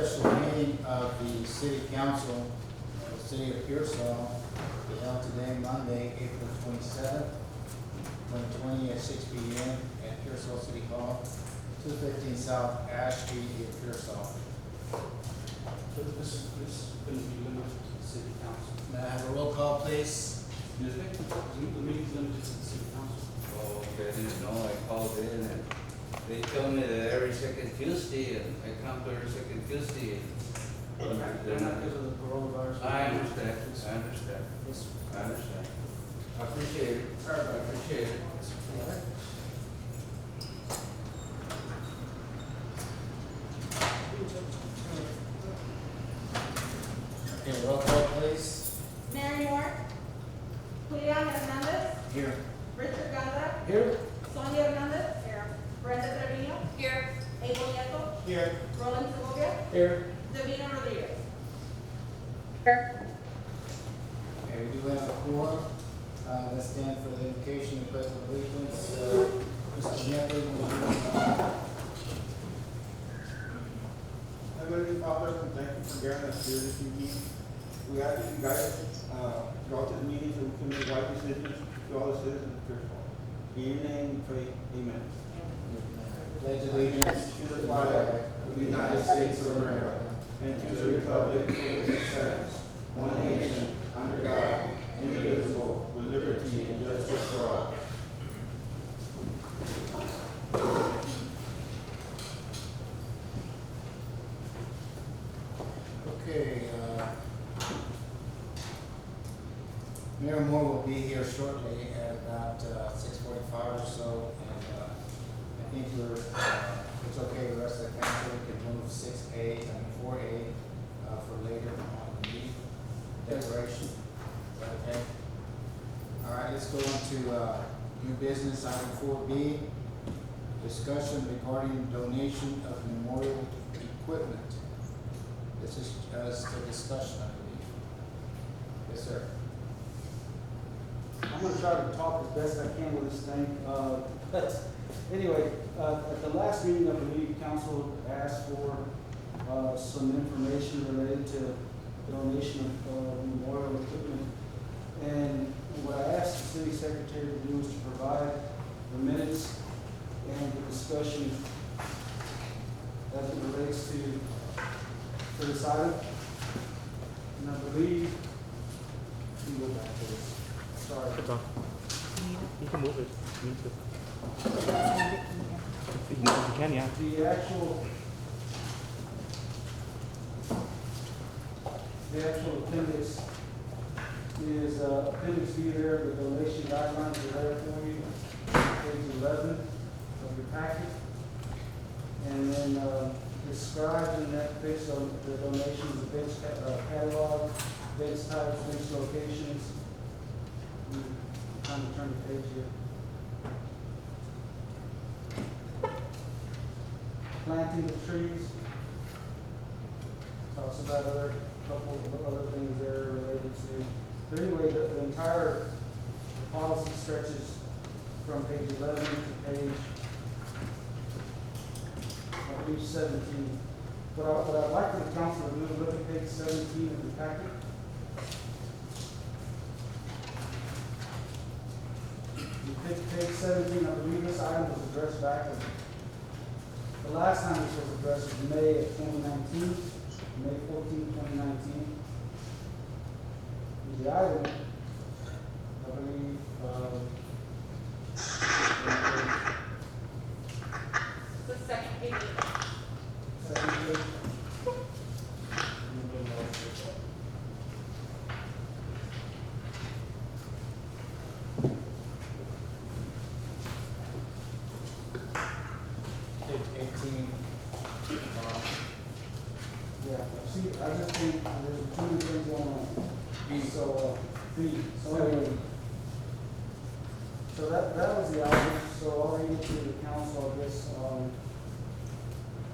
special meeting of the City Council of the City of Pearsall be held today, Monday, April 27th, 2020 at 6 p.m. at Pearsall City Hall, 215 South Ash Street in Pearsall. So this is going to be limited to the city council. May I have a roll call, please? Excuse me? The meeting's limited to the city council. Oh, okay, I didn't know, I called in and they tell me that every second Tuesday, and I come to every second Tuesday. And They're not because of the coronavirus. I understand, I understand, Yes. I understand. I appreciate it, Sorry about I that. appreciate it. Okay, roll call, please. Mary Moore. Julian Hernandez. Here. Richard Ganda. Here? Sonia Hernandez. Here. Brenda Trevino. Here. Abel Nieto. Here. Roland Segovia. Here. Davina Rodriguez. Okay, we do have a quorum. Let's stand for the invocation and pledge of allegiance. Mr. Netley, will you? Heavenly Father, we thank you for gathering us here this evening. We ask that you guide us throughout this meeting so we can make right decisions to all the citizens of Pearsall. In your name we pray, amen. Pledge allegiance To the flag of the United States of America and to the republic for which it stands, one nation, under God, indivisible, with liberty and justice for all. Okay, Mayor Moore will be here shortly at about 6:45 or so, and I think it's okay, the rest of the council, we can move 4A for later on the meeting declaration. Is that okay? All right, let's go on to new business, item 4B, discussion regarding donation of memorial equipment. This is just a discussion, I believe. Yes, sir. I'm gonna try to talk as best I can with this thing. But anyway, at the last meeting of the league, council asked for some information related to donation of memorial equipment. And what I asked the city secretary to do was to provide the minutes and the discussion as it relates to this item. And I believe, let me go back to this. Sorry. You can move it. You need to. If you can, yeah. The actual appendix is appendix B there, the donation guidelines are there for you, page 11 of your packet. And then described in that page of the donations, the bench catalog, bench types, bench locations. I'm trying to turn the page here. Planting of trees. Talks about couple of other things there related to. But anyway, the entire policy stretches from page 11 to page 17. What I'd like for the council to do is look at page 17 of the packet. Page 17, I believe this item was addressed back the last time this was addressed was May of 2019, May 14, 2019. The item, I believe, The second page. second page. Page 18. Yeah, see, I just think there's too many things going on. So, so anyway, so that was the item, so I'll read it to the council, I guess,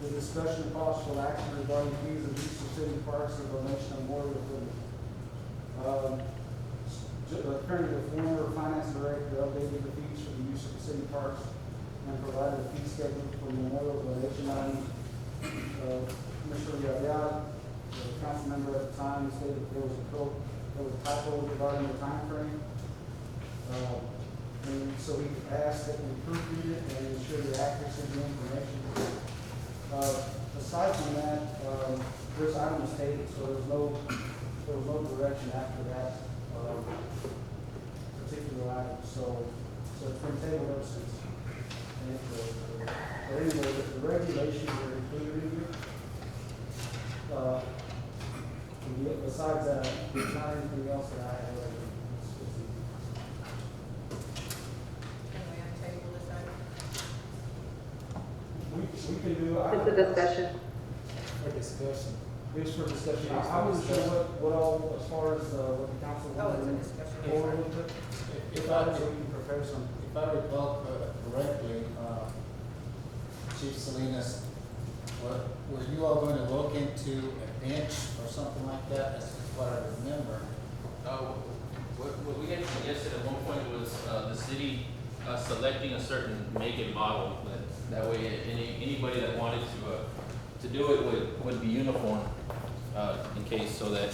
the discussion of possible action regarding fees of use of city parks or donation of memorial equipment. Currently, the former finance director updated the fees for the use of city parks and provided a fee schedule for memorial donation items. Commissioner Gaviano for regarding the timeframe. And so we asked that we proofread it and ensure the accuracy of the information. Aside from that, this item was tabled, so there was no direction after that, particular item, so it's been tabled ever since. But anyway, the regulations are included in here. Besides that, there's not anything else that I have. Can we untable this item? We can do. It's a discussion. For discussion. It's for discussion. I wasn't sure what all, as far as, what the council Oh, it's a wanted discussion. forward with it. If So we can prepare some. If I recall correctly, Chief Salinas, were you all going to look into a bench or something like that? That's what I remember. What we had suggested at one point was, the city, selecting a certain make and model, that way anybody that wanted to do it would be uniform, in case, so that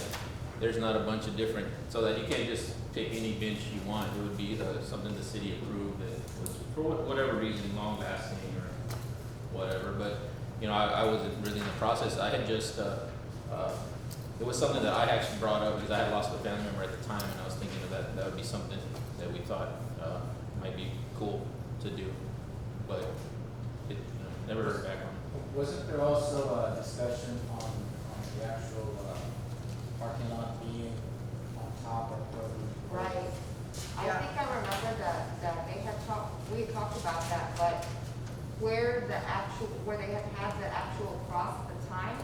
there's not a bunch of different, so that you can't just pick any bench you want. It would be something the city approved that was, for whatever reason, long lasting or whatever, but, you know, I wasn't really in the process. I had just, it was something that I actually brought up because I had lost a family member at the time, and I was thinking of that would be something that we thought, might be cool to do, but it, never heard back on it. Wasn't there also a discussion on the actual parking lot being on top of where we? Right. I Yeah. think I remember that they had talked, we had talked about that, but where they had the actual cross at the time,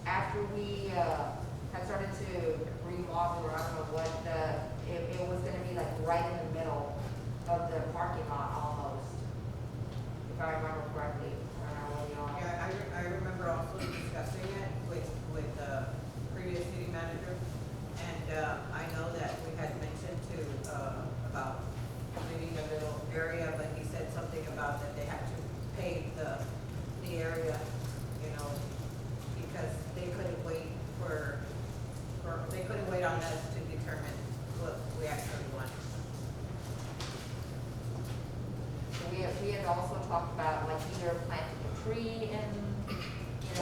after we, had started to remodel, or I don't know what, it was gonna be like right in the middle of the parking lot almost, if I remember correctly. I don't know, y'all. Yeah, I remember also discussing it with the previous city manager, and, I know that we had mentioned about leaving a little area, but he said something about that they had to pave the area, you know, because they couldn't wait they couldn't wait on us to determine what we actually want. We had also talked about like either planting a tree in,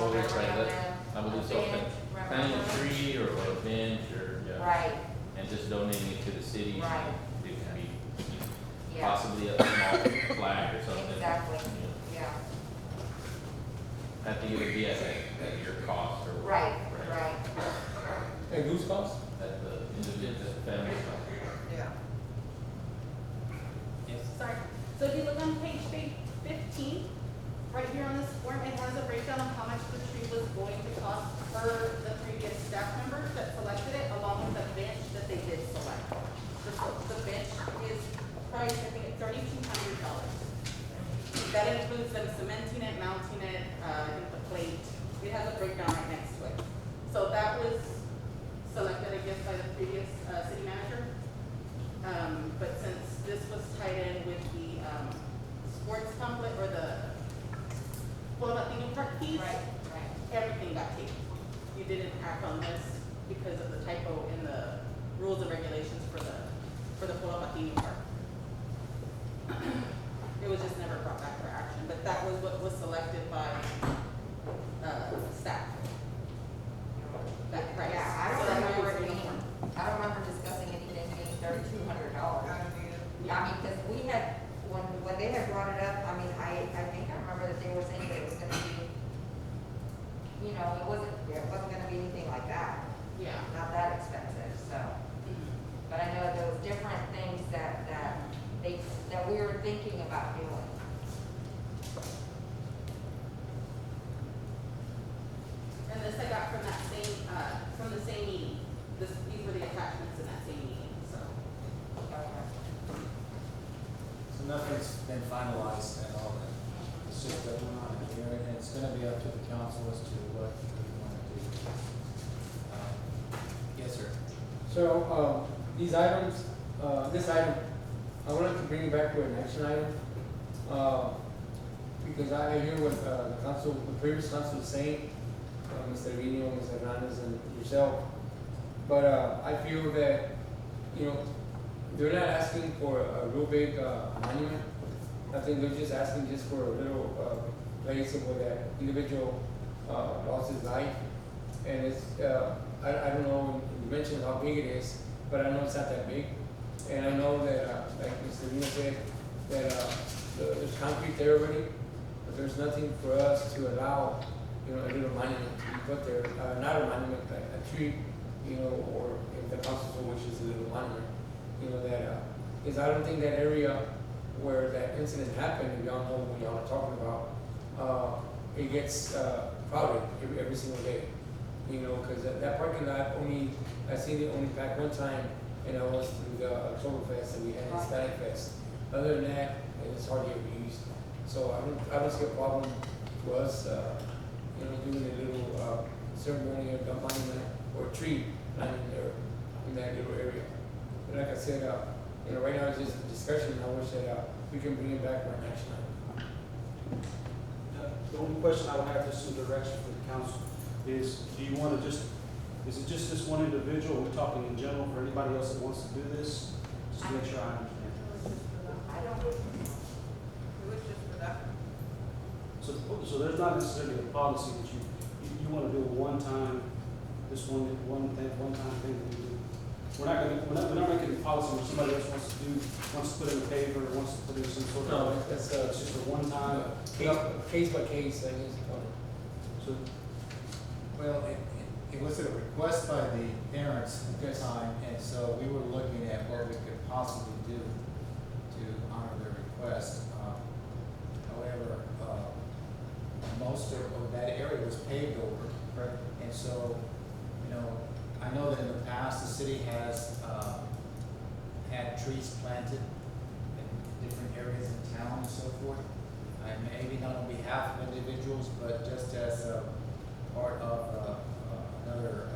Or we right tried around that, I a believe so, bench, remember? planting a tree or a bench or, yeah. Right, And just donating it to the city. Right. It could be yeah, possibly a small flag or something. exactly, Yeah. yeah, I think it would be at your cost or. right, right. And whose cost? At the individual, family cost. Yeah. Yes. Sorry, so if you look on page 15, right here on this form, it has a breakdown of how much the tree was going to cost per the previous staff members that selected it, along with the bench that they did select. The bench is priced, I think, at $3,200. That includes them cementing it, mounting it, I think the plate, it has a breakdown right next to it. So that was selected, I guess, by the previous city manager. But since this was tied in with the sports complex or the Latino Park piece, Right, right. everything got taken. You didn't act on this because of the typo in the rules and regulations for the Latino Park. It was just never brought back for action, but that was what was selected by staff. That price. Yeah, I So don't that remember was it being, uniform. I don't remember discussing anything being $3,200. Gotta be the- I mean, because we had, when they had brought it up, I mean, I think I remember that they were saying that it was gonna be, you know, it wasn't gonna be anything like that, Yeah. not that expensive, so. But I know there was different things that we were thinking about doing. And this I got from that same meeting. These were the attachments in that same meeting, so. So nothing's been finalized at all then? It's just that we're on it here, and it's gonna be up to the council as to what we want to do. Yes, sir. So, these items, this item, I wanted to bring it back to an action item. Because I hear what, the council, the previous council is saying, Mr. Vino, Ms. Hernandez, and yourself. But, I feel that, you know, they're not asking for a real big, monument. I think they're just asking just for a little, place where that individual, lost his life. And it's, I don't know, you mentioned how big it is, but I know it's not that big. And I know that, like Mr. Luna said, that, there's concrete there already, but there's nothing for us to allow, you know, a little monument to be put there. Not a monument, like a tree, you know, or if the council so wishes, a little monument, you know, that, because I don't think that area where that incident happened, if y'all know what y'all are talking about, it gets, crowded every single day. You know, because that parking lot only, I seen it only packed one time, and I was through the Oktoberfest that we had, Hispanic Fest. Other than that, it's hardly ever used. So I don't see a problem to us, you know, doing a little, ceremony or monument or tree planting there in that little area. But like I said, you know, right now it's just a discussion. I wish that, we can bring it back for an action item. The only question I would have, just some direction for the council, is do you want to just, is it just this one individual? We're talking in general for anybody else that wants to do this? Just to make sure I understand. I don't, It was just for that. So there's not necessarily a policy that you want to do a one-time, this one time thing that we do. We're not making a policy where somebody else wants to put in a paper, or wants to put in some sort of. No, that's, it's just a one-time. case by case, I guess. So, Well, it was a request by the parents at the time, and so we were looking at what we could possibly do to honor their request. However, most of that area was paved over. right. And so, you know, I know that in the past, the city has, had trees planted in different areas in town and so forth. And maybe not on behalf of individuals, but just as a part of, another,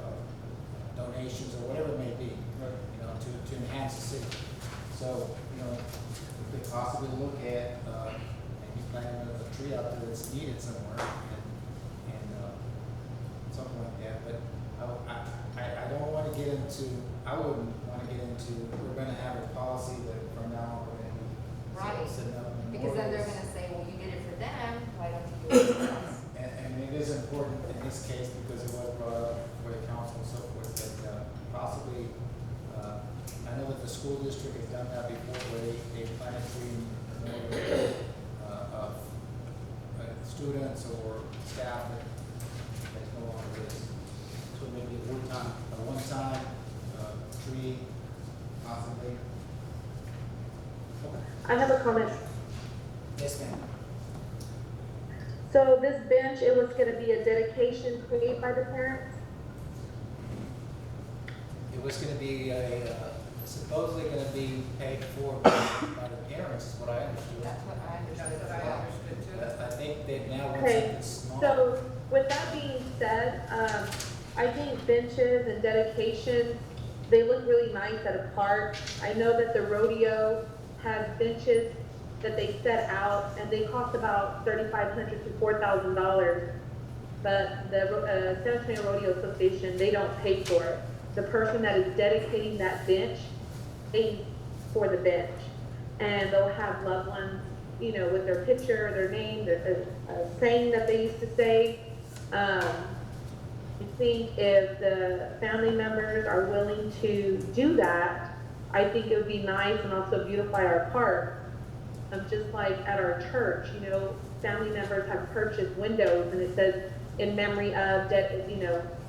donations or whatever it may be, you know, to enhance the city. So, you know, we could possibly look at, maybe planting a tree out there that's needed somewhere and something like that. But I don't want to get into, I wouldn't want to get into, we're going to have a policy that from now on we're going to be Right. setting up because then they're memorials. gonna say, well, you did it for them, why don't you do it for us? And it is important in this case because it was brought up for the council and so forth that possibly, I know that the school district has done that before where they plant a tree in memory of students or staff that no longer is. So maybe at one time. A one-time tree, possibly. I have a comment. Yes, ma'am. So this bench, it was gonna be a dedication paid by the parents? It was gonna be supposedly gonna be paid for by the parents, is what I understood. That's what I understood That's as what I well. understood too. But I think they now want Okay, something small. so with that being said, I think benches and dedications, they look really nice at a park. I know that the rodeo has benches that they set out and they cost about $3,500 to $4,000. But the San Antonio Rodeo Association, they don't pay for it. The person that is dedicating that bench pays for the bench. And they'll have loved ones, you know, with their picture, their name, a saying that they used to say. I think if the family members are willing to do that, I think it would be nice and also beautify our park. Just like at our church, you know, family members have purchased windows and it says in memory of,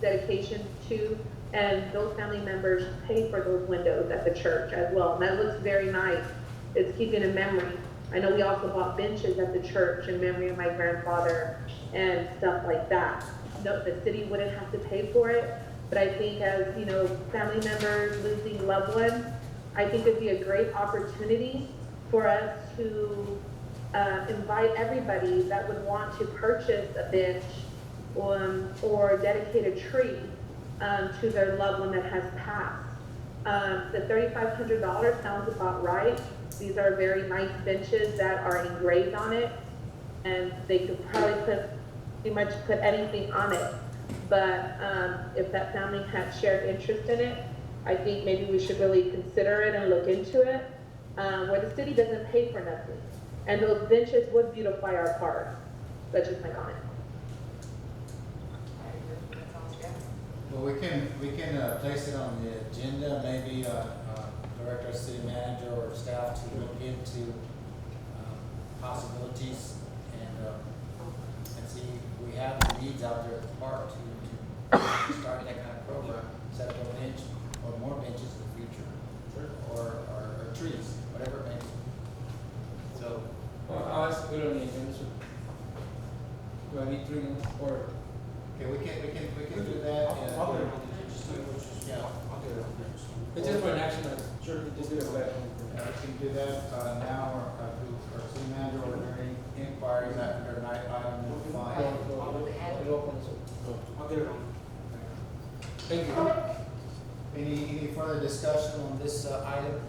dedication to, and those family members pay for those windows at the church as well. And that looks very nice. It's keeping a memory. I know we also bought benches at the church in memory of my grandfather and stuff like that. No, the city wouldn't have to pay for it, but I think as, you know, family members losing loved ones, I think it'd be a great opportunity for us to invite everybody that would want to purchase a bench or dedicate a tree to their loved one that has passed. The $3,500 sounds about right. These are very nice benches that are engraved on it, and they could probably pretty much put anything on it. But, if that family had shared interest in it, I think maybe we should really consider it and look into it, where the city doesn't pay for nothing. And those benches would beautify our park. That's just my comment. That sounds good. Well, we can place it on the agenda, maybe, direct our city manager or staff to look into, possibilities and see if we have the needs out there at the park to start that kind of program, set up a bench or more benches in the future. Or trees, whatever it may be. So, Well, I'll ask to put it on the agenda, so. Do I need 3 more, or? okay, we can do that. and- I'll get it on there, just tell me what you- Yeah. I'll get it on there. It's just for an action item. Sure. Just do it for that. We can do that, now, or, our city manager, or any inquiries after night item number 5. I'll get it on. Thank you. Any further discussion on this, item?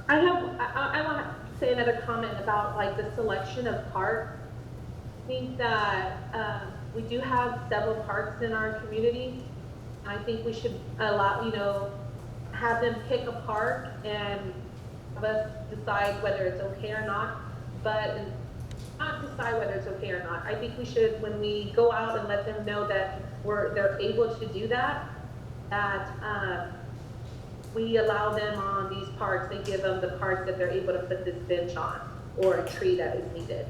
I want to say another comment about like the selection of parks. I think that, we do have several parks in our community. I think we should allow, have them pick a park and have us decide whether it's okay or not, but not decide whether it's okay or not. I think we should, when we go out and let them know that they're able to do that, we allow them on these parks and give them the parts that they're able to put this bench on, or a tree that is needed.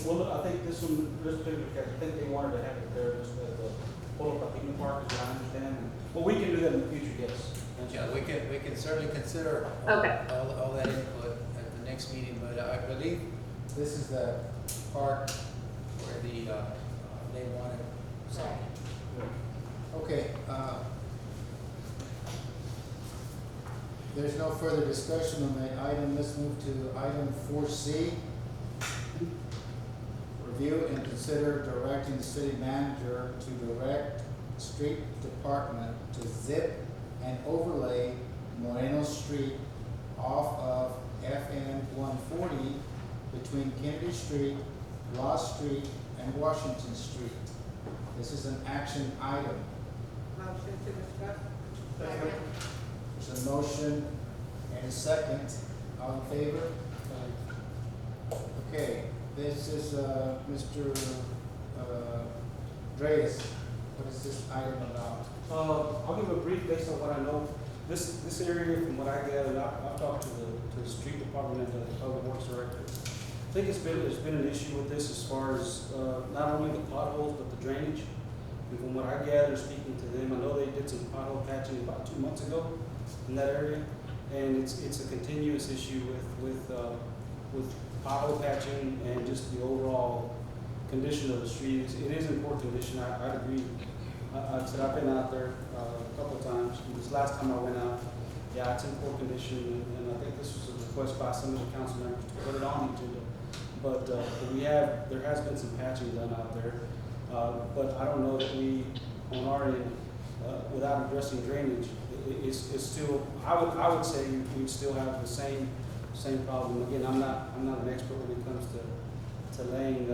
Well, I think this one, this particular case, I think they wanted to have it there, just at the Polo Patino Park, as I understand. Well, we can do that in the future, yes. Yeah, we can certainly consider Okay. all that input at the next meeting, but I believe this is the park where they wanted something. Okay, there's no further discussion on that item. Let's move to item 4C. Review and consider directing the city manager to direct the street department to zip and overlay Moreno Street off of FN 140 between Kennedy Street, Ross Street, and Washington Street. This is an action item. Motion to discuss? Second. There's a motion and a second. All in favor? Okay, this is, Mr. Dreas. What is this item about? I'll give a brief based on what I know. This area, from what I gathered, I've talked to the street department and the public works director. I think there's been an issue with this as far as, not only the potholes, but the drainage. And from what I gathered, speaking to them, I know they did some pothole patching about 2 months ago in that area. And it's a continuous issue with pothole patching and just the overall condition of the street. It is in poor condition, I'd agree. I said I've been out there a couple of times. This last time I went out, yeah, it's in poor condition, and I think this was a request by some of the council members to put it on the agenda. But there has been some patching done out there. But I don't know that we, on our end, without addressing drainage, it's still, I would say we'd still have the same problem. Again, I'm not an expert when it comes to laying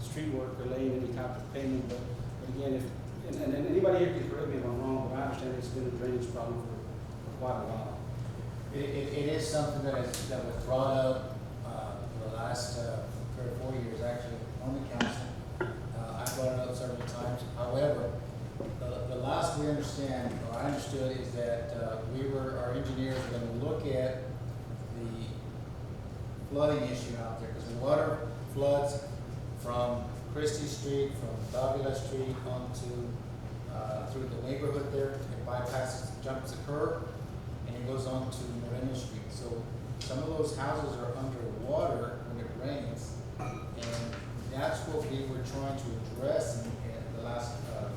street work or laying any type of pavement, but again, and anybody here can correct me if I'm wrong, but I understand it's been a drainage problem for quite a while. It is something that was brought up for the last 3 or 4 years, actually, on the council. I brought it up several times. However, the last we understand, or I understood, is that our engineers were going to look at the flooding issue out there, because the water floods from Christie Street, from Davila Street onto, through the neighborhood there. It bypasses, jumps the curb, and it goes on to Moreno Street. So some of those houses are underwater when it rains, and that's what we were trying to address in the last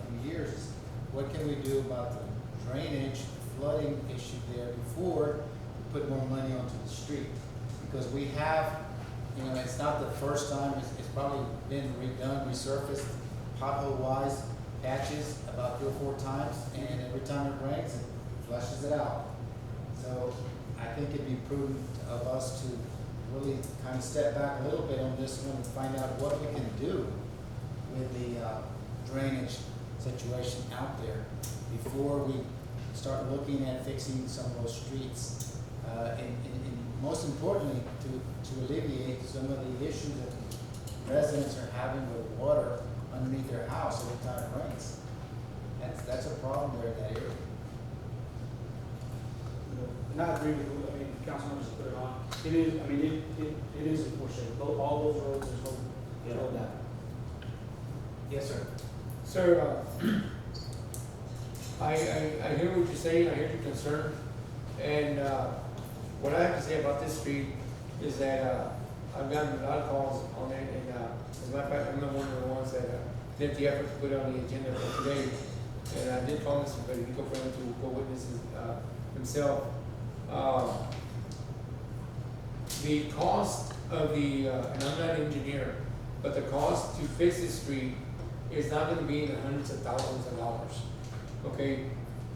few years. Is what can we do about the drainage, flooding issue there before we put more money onto the street? Because we have, it's not the first time, it's probably been redone, resurfaced, pothole-wise, patches about 3 or 4 times, and every time it rains, it flushes it out. So I think it'd be prudent of us to really kind of step back a little bit on this one and find out what we can do with the drainage situation out there before we start looking at fixing some of those streets. And most importantly, to alleviate some of the issues that residents are having with water underneath their house every time it rains. That's a problem there in that area. And I agree with you, I mean, council members put it on, it is, I mean, it is in poor shape, all those roads, there's no doubt. Yes, sir. Sir, I hear what you're saying, I hear your concern, and, what I have to say about this street is that, I've gotten a lot of calls on it, and, as a matter of fact, I'm one of the ones that, did the effort to put it on the agenda for today, and I did call Mr. Federico for him to go witness himself. The cost of the, and I'm not an engineer, but the cost to fix this street is not gonna be in the hundreds of thousands of dollars. Okay,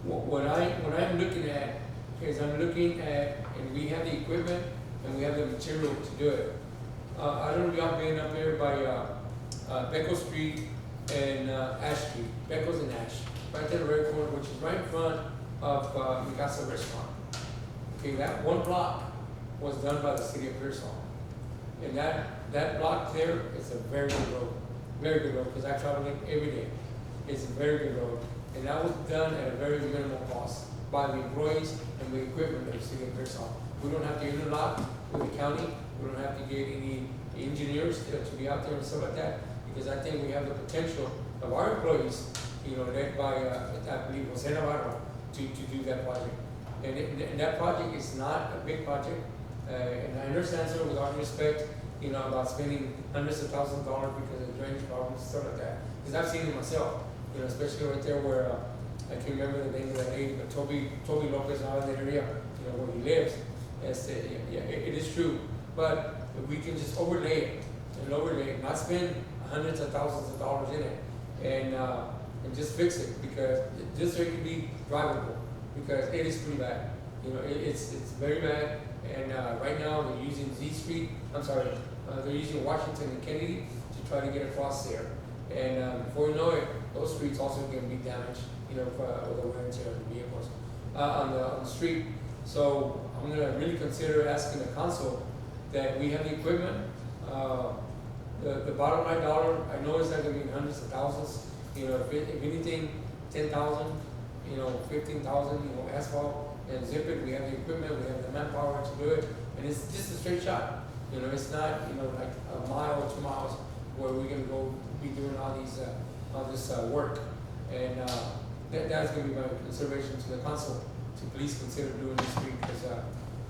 what I'm looking at is I'm looking at, and we have the equipment and we have the material to do it. I don't know if y'all been up there by, Beckle Street and, Ash Street, Beckles and Ash, right there, the red corner, which is right in front of, Mikasa Restaurant. Okay, that one block was done by the city of Pearsall. And that block there is a very good road, because I travel it every day. It's a very good road, and that was done at a very minimal cost by the employees and the equipment of the city of Pearsall. We don't have to interlock with the county, we don't have to get any engineers to be out there and stuff like that, because I think we have the potential of our employees, you know, led by, I believe, Jose Navarro, to do that project. And that project is not a big project, and I understand, sir, with all due respect, you know, about spending hundreds of thousands of dollars because of drainage problems, stuff like that. Because I've seen it myself, you know, especially right there where, I can remember the name of that lady, but Toby Lopez out in that area, you know, where he lives. Yeah, it is true, but if we can just overlay it, not spend hundreds of thousands of dollars in it, and just fix it, because just so it can be drivable, because it is pretty bad. You know, it's very bad, and right now they're using they're using Washington and Kennedy to try to get across there. And before you know it, those streets also going to be damaged, you know, with the wear and tear of the vehicles on the street. So I'm going to really consider asking the council that we have the equipment. The bottom line dollar, I know it's not going to be hundreds of thousands. You know, if anything, 10,000, you know, 15,000, you know, asphalt and zip it. We have the equipment, we have the manpower to do it, and it's just a straight shot. You know, it's not, you know, like a mile or 2 miles where we're going to go be doing all this work. And that's going to be my consideration to the council to please consider doing this street, because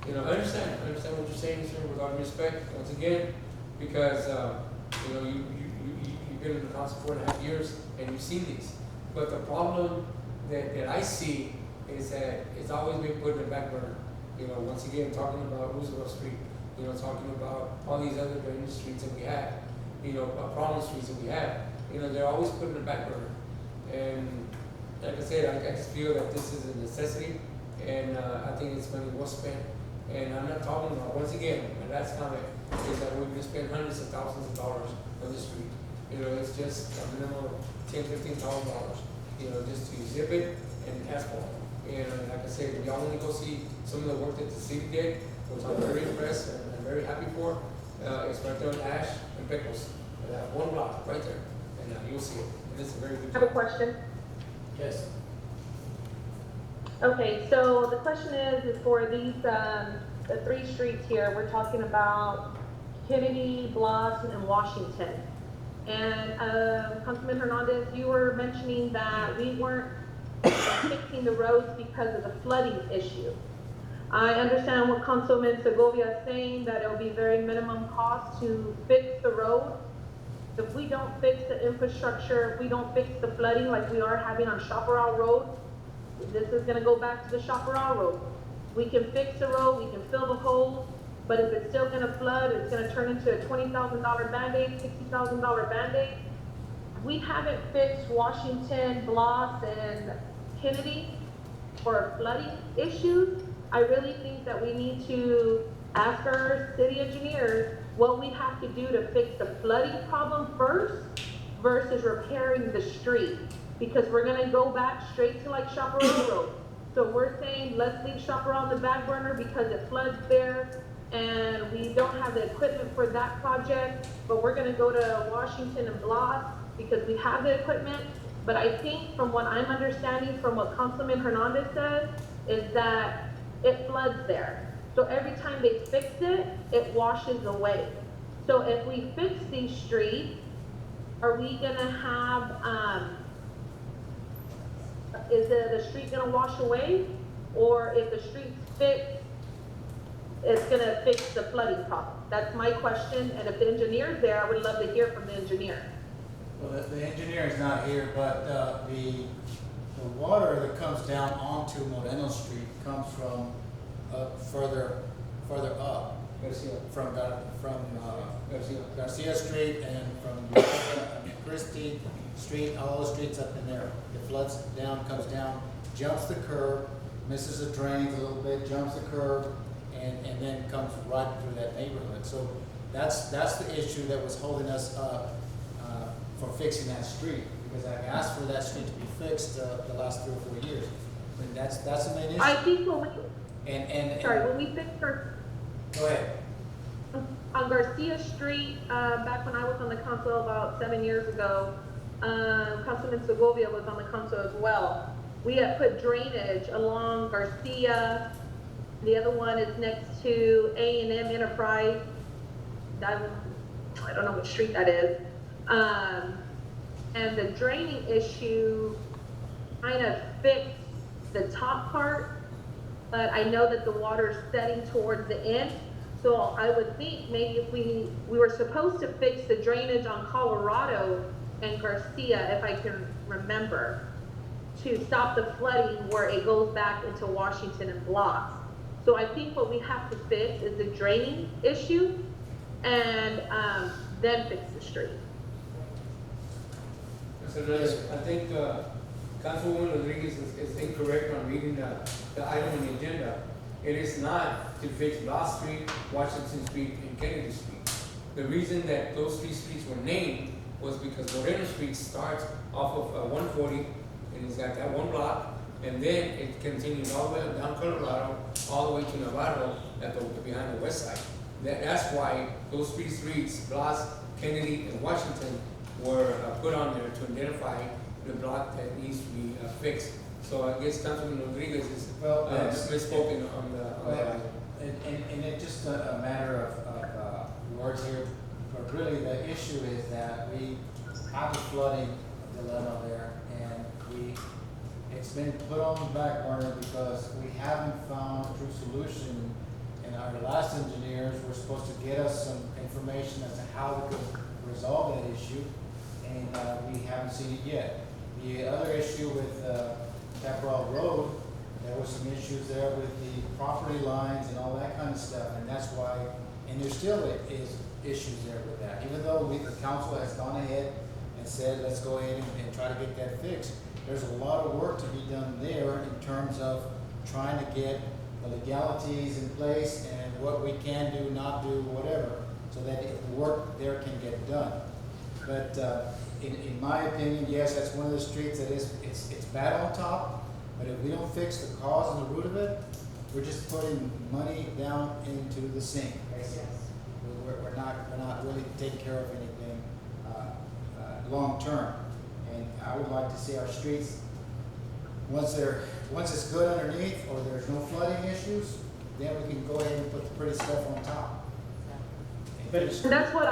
you know, I understand what you're saying, sir, with all due respect, once again, because you know, you've been in the council 4.5 years and you've seen these. But the problem that I see is that it's always been put in the back burner. You know, once again, talking about Roosevelt Street, you know, talking about all these other drainage streets that we have, you know, problem streets that we have, you know, they're always put in the back burner. And like I said, I just feel that this is a necessity, and I think it's money well spent. And I'm not talking about, once again, my last comment is that we're gonna spend hundreds of thousands of dollars on this street. You know, it's just a minimum of $10,000–$15,000, you know, just to zip it and asphalt. And like I said, if y'all wanna go see some of the work that the city did, which I'm very impressed and I'm very happy for, it's right there on Ash and Pickles. That one block right there, and you'll see it. And it's a very good I have a job. question. Yes. Okay, so the question is for these, the 3 streets here, we're talking about Kennedy, Blas, and Washington. And, Councilman Hernandez, you were mentioning that we weren't fixing the roads because of the flooding issue. I understand what Councilman Segovia is saying, that it'll be very minimum cost to fix the road. If we don't fix the infrastructure, if we don't fix the flooding like we are having on Chaparral Road, this is gonna go back to the Chaparral Road. We can fix the road, we can fill the holes, but if it's still gonna flood, it's gonna turn into a $20,000 Band-Aid, $60,000 Band-Aid. We haven't fixed Washington, Blas, and Kennedy for flooding issues. I really think that we need to ask our city engineers what we have to do to fix the flooding problem first versus repairing the street. Because we're gonna go back straight to like Chaparral Road. So we're saying, let's leave Chaparral on the back burner because it floods there and we don't have the equipment for that project, but we're gonna go to Washington and Blas because we have the equipment. But I think from what I'm understanding from what Councilman Hernandez says, is that it floods there. So every time they fix it, it washes away. So if we fix these streets, are we gonna have, is the street gonna wash away? Or if the street's fixed, it's gonna fix the flooding problem? That's my question, and if the engineer's there, I would love to hear from the engineer. Well, the engineer is not here, but, the water that comes down onto Moreno Street comes from, further up. Garcia. From Garcia. Garcia Street and from Christie Street, all those streets up in there. It floods down, comes down, jumps the curb, misses the drains a little bit, jumps the curb, and then comes right through that neighborhood. So that's the issue that was holding us up for fixing that street, because I asked for that street to be fixed the last 3 or 4 years. And that's the main issue. I think when we, when we fixed our, Go ahead. on Garcia Street, back when I was on the council about 7 years ago, Councilman Segovia was on the council as well. We had put drainage along Garcia. The other one is next to A&M Enterprise. That, I don't know which street that is. And the draining issue kind of fixed the top part, but I know that the water's setting towards the end. So I would think maybe if we were supposed to fix the drainage on Colorado and Garcia, if I can remember, to stop the flooding where it goes back into Washington and Blas. So I think what we have to fix is the draining issue and then fix the street. Mr. Reyes, I think Councilwoman Rodriguez is incorrect on reading the item on the agenda. It is not to fix Blas Street, Washington Street, and Kennedy Street. The reason that those 3 streets were named was because Moreno Street starts off of 140, and it's got that one block, and then it continues all the way down Colorado, all the way to Navarro behind the west side. That's why those 3 streets, Blas, Kennedy, and Washington, were put on there to identify the block that needs to be fixed. So I guess Councilman Rodriguez is misspoken on the item. And it's just a matter of words here, but really the issue is that we have a flooding dilemma there, and it's been put on the back burner because we haven't found a true solution. And our last engineers were supposed to get us some information as to how we could resolve that issue, and we haven't seen it yet. The other issue with Chaparral Road, there were some issues there with the property lines and all that kind of stuff, and that's why, and there still is issues there with that. Even though the council has gone ahead and said, let's go ahead and try to get that fixed, there's a lot of work to be done there in terms of trying to get the legalities in place and what we can do, not do, whatever, so that the work there can get done. But in my opinion, yes, that's one of the streets that it's bad on top, but if we don't fix the cause and the root of it, we're just putting money down into the sink, basically. We're not really taking care of anything long term. And I would like to see our streets, once it's good underneath or there's no flooding issues, then we can go ahead and put the pretty stuff on top. And that's what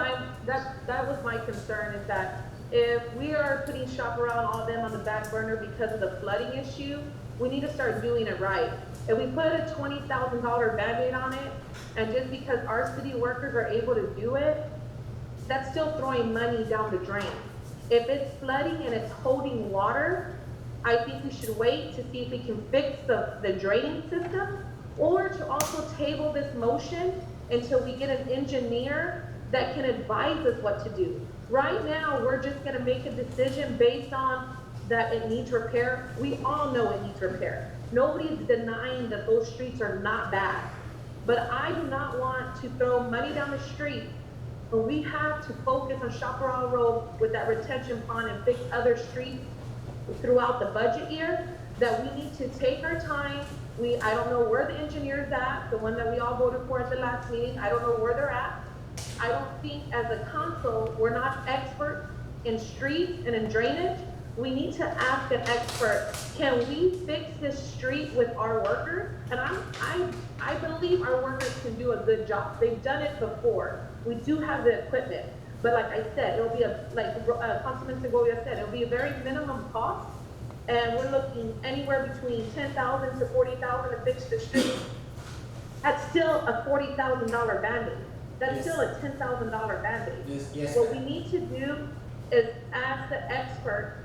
that was my concern, is that if we are putting Chaparral and all them on the back burner because of the flooding issue, we need to start doing it right. If we put a $20,000 Band-Aid on it, and just because our city workers are able to do it, that's still throwing money down the drain. If it's flooding and it's holding water, I think we should wait to see if we can fix the draining system, or to also table this motion until we get an engineer that can advise us what to do. Right now, we're just gonna make a decision based on that it needs repair. We all know it needs repair. Nobody's denying that those streets are not bad. But I do not want to throw money down the street when we have to focus on Chaparral Road with that retention pond and fix other streets throughout the budget year, that we need to take our time. I don't know where the engineer's at, the one that we all voted for at the last meeting, I don't know where they're at. I don't think as a council, we're not experts in streets and in drainage. We need to ask an expert, can we fix this street with our workers? And I believe our workers can do a good job. They've done it before. We do have the equipment. But like I said, it'll be Councilman Segovia said, it'll be a very minimum cost. And we're looking anywhere between $10,000 to $40,000 to fix the street. That's still a $40,000 Band-Aid. That's Yes. still a $10,000 Band-Aid. Yes, What ma'am. we need to do is ask the expert,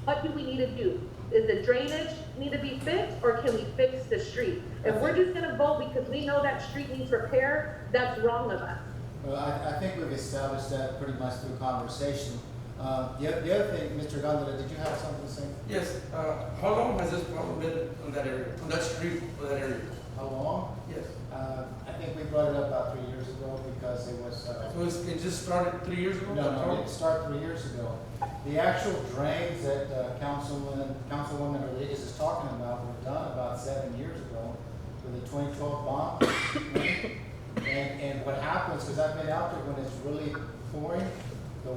what do we need to do? Is the drainage need to be fixed, or can we fix the street? If we're just gonna vote because we know that street needs repair, that's wrong of us. Well, I think we've established that pretty much through conversation. The other thing, Mr. Gondola, did you have something to say? Yes, how long has this problem been on that area, on that street or that area? How long? Yes. I think we brought it up about 3 years ago because it was, So it just started 3 years ago? no, it didn't start 3 years ago. The actual drains that Councilwoman Rodriguez is talking about were done about 7 years ago with the 2012 bond. And what happens, because I've been out there when it's really pouring, the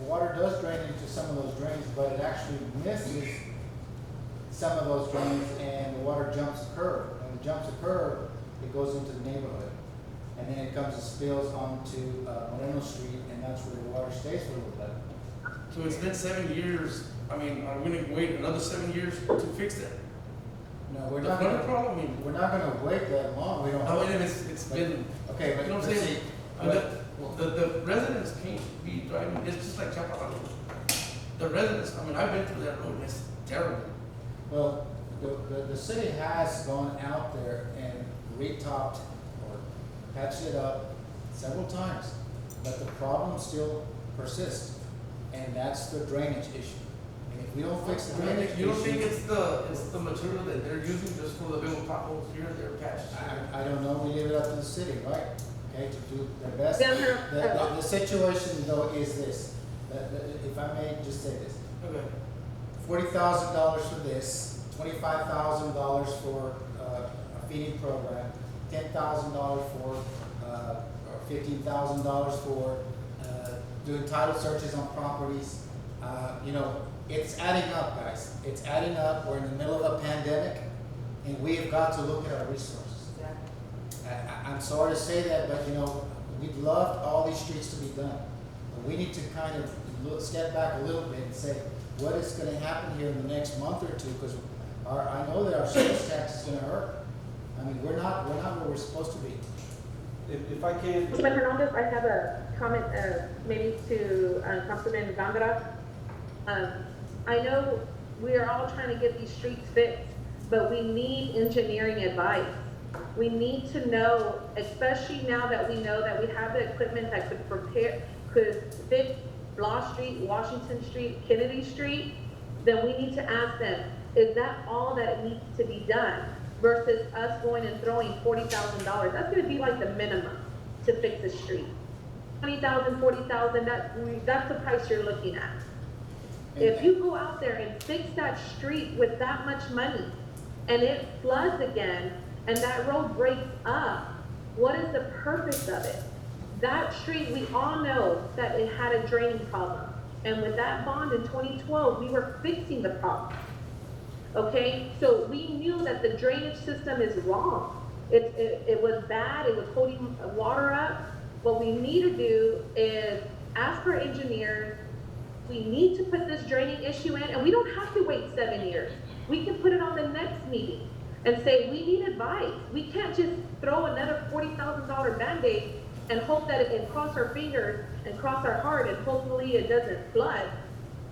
water does drain into some of those drains, but it actually misses some of those drains and the water jumps a curb. When it jumps a curb, it goes into the neighborhood. And then it comes and spills onto Moreno Street, and that's where the water stays for a little bit. So it's been 7 years, I mean, are we gonna wait another 7 years to fix that? No, we're That's not not a gonna, problem, I mean, we're not gonna wait that long, we don't. I mean, it's been, Okay, but you know what I'm let's saying? see. And the residents can't be driving, it's just like Chaparral. The residents, I mean, I've been through that road, and it's terrible. Well, the city has gone out there and retopped or patched it up several times, but the problem still persists, and that's the drainage issue. And if we don't fix the drainage issue. You don't think it's the material that they're using just for the little potholes here and there patched? I don't know, we leave it up to the city, right? Okay, to do their best. Governor, The situation though is this, if I may just say this. Okay. $40,000 for this, $25,000 for a feeding program, $10,000 for, or $15,000 for doing title searches on properties. You know, it's adding up, guys. It's adding up. We're in the middle of a pandemic, and we have got to look at our resources. I'm sorry to say that, but you know, we'd love all these streets to be done. But we need to kind of step back a little bit and say, what is gonna happen here in the next month or two? Because I know that our sales tax is gonna hurt. I mean, we're not where we're supposed to be. If I can. Councilman Hernandez, I have a comment, maybe to Councilman Gondra. I know we are all trying to get these streets fixed, but we need engineering advice. We need to know, especially now that we know that we have the equipment that could fix Law Street, Washington Street, Kennedy Street, then we need to ask them, is that all that it needs to be done? Versus us going and throwing $40,000. That's gonna be like the minimum to fix the street. $20,000, $40,000, that's the price you're looking at. If you go out there and fix that street with that much money, and it floods again, and that road breaks up, what is the purpose of it? That street, we all know that it had a draining problem. And with that bond in 2012, we were fixing the problem. Okay, so we knew that the drainage system is wrong. It was bad, it was holding water up. What we need to do is ask our engineers, we need to put this draining issue in, and we don't have to wait 7 years. We can put it on the next meeting and say, we need advice. We can't just throw another $40,000 Band-Aid and hope that and cross our fingers and cross our heart and hopefully it doesn't flood.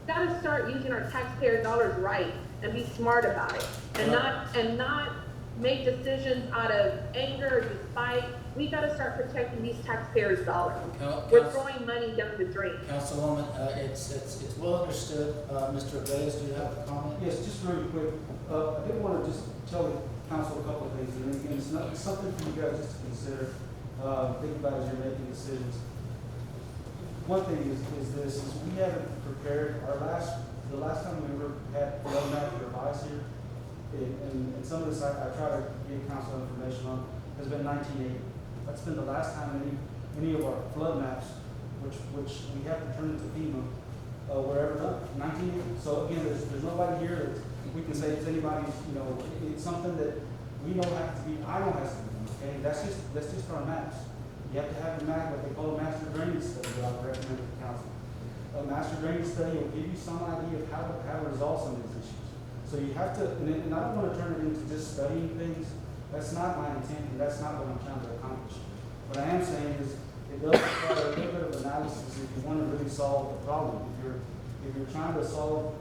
We gotta start using our taxpayer dollars right and be smart about it, and not make decisions out of anger or despite. We gotta start protecting these taxpayers' dollars. We're throwing money down the drain. Councilwoman, it's well understood. Mr. Reyes, do you have a comment? Yes, just really quick. I did want to just tell the council a couple of things. And again, it's not just something for you guys just to consider, think about as you're making decisions. One thing is this, is we haven't prepared, the last time we ever had flood map revised here, and some of this I try to get council information on, has been 1980. That's been the last time any of our flood maps, which we have to turn into FEMA, were ever done, 1980. So again, there's nobody here that we can say it's anybody's, it's something that we don't have to be, I don't have to be done, okay? That's just our maps. You have to have a map, what they call a master drainage study, that I would recommend to the council. A master drainage study will give you some idea of how to resolve some of these issues. So you have to, and I don't want to turn it into just studying things. That's not my intent, and that's not what I'm trying to accomplish. What I am saying is, it does require a little bit of analysis if you want to really solve the problem. If you're trying to solve,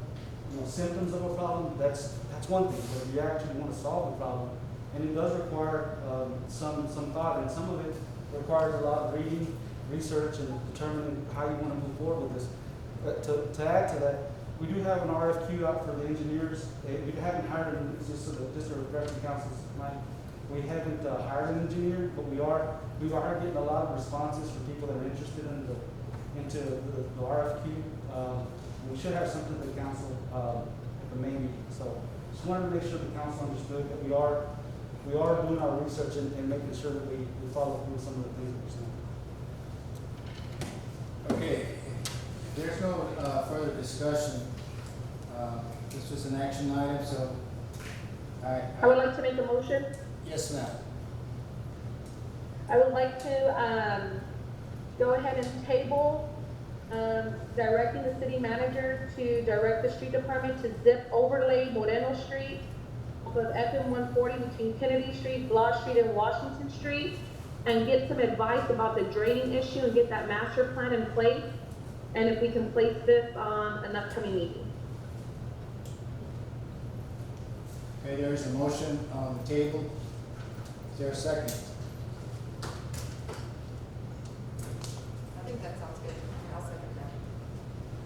symptoms of a problem, that's one thing. But if you actually want to solve the problem, and it does require some thought, and some of it requires a lot of reading, research, and determining how you want to move forward with this. But to add to that, we do have an RFQ out for the engineers. We haven't hired them, it's just to refresh the council's mind. We haven't hired an engineer, but we are getting a lot of responses from people that are interested into the RFQ. We should have something to the council at the May meeting. So just wanted to make sure the council understood that we are doing our research and making sure that we follow through some of the things that we're saying. Okay, if there's no further discussion, this was an action item, so I would like to make a motion. Yes, ma'am. I would like to go ahead and table directing the city manager to direct the street department to zip overlay Moreno Street off of FM 140 between Kennedy Street, Blas Street, and Washington Street, and get some advice about the draining issue and get that master plan in place, and if we can place this on an upcoming meeting. Okay, there is a motion on the table. Is there a second? I think that sounds good.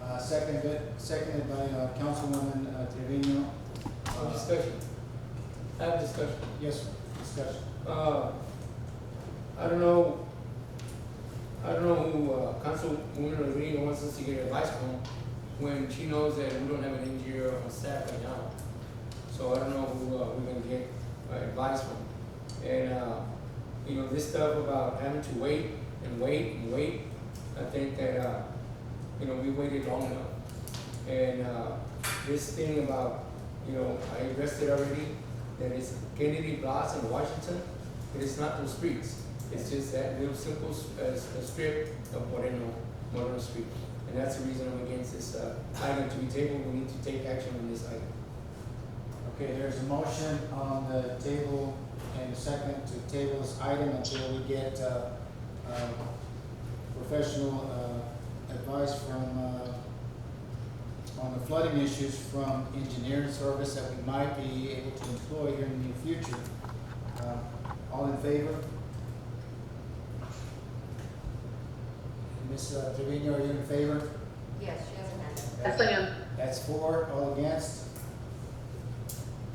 I'll second that. Seconded by Councilwoman Trevino. Discussion. I have discussion. Yes, sir. Discussion. I don't know who Councilwoman Rodriguez wants us to get advice from when she knows that we don't have an engineer on staff right now. So I don't know who we're gonna get advice from. And this stuff about having to wait and wait and wait, I think that we waited long enough. And this thing about I addressed it already, that it's Kennedy, Blas, and Washington. It is not those streets. It's just that little simple strip of Moreno Street. And that's the reason I'm against this item to be tabled. We need to take action on this item. Okay, there's a motion on the table and a second to table this item until we get professional advice on the flooding issues from engineering service that we might be able to employ here in the near future. All in favor? Ms. Trevino, are you in favor? Yes, she has a hand up. Yes, I am. That's 4. All against?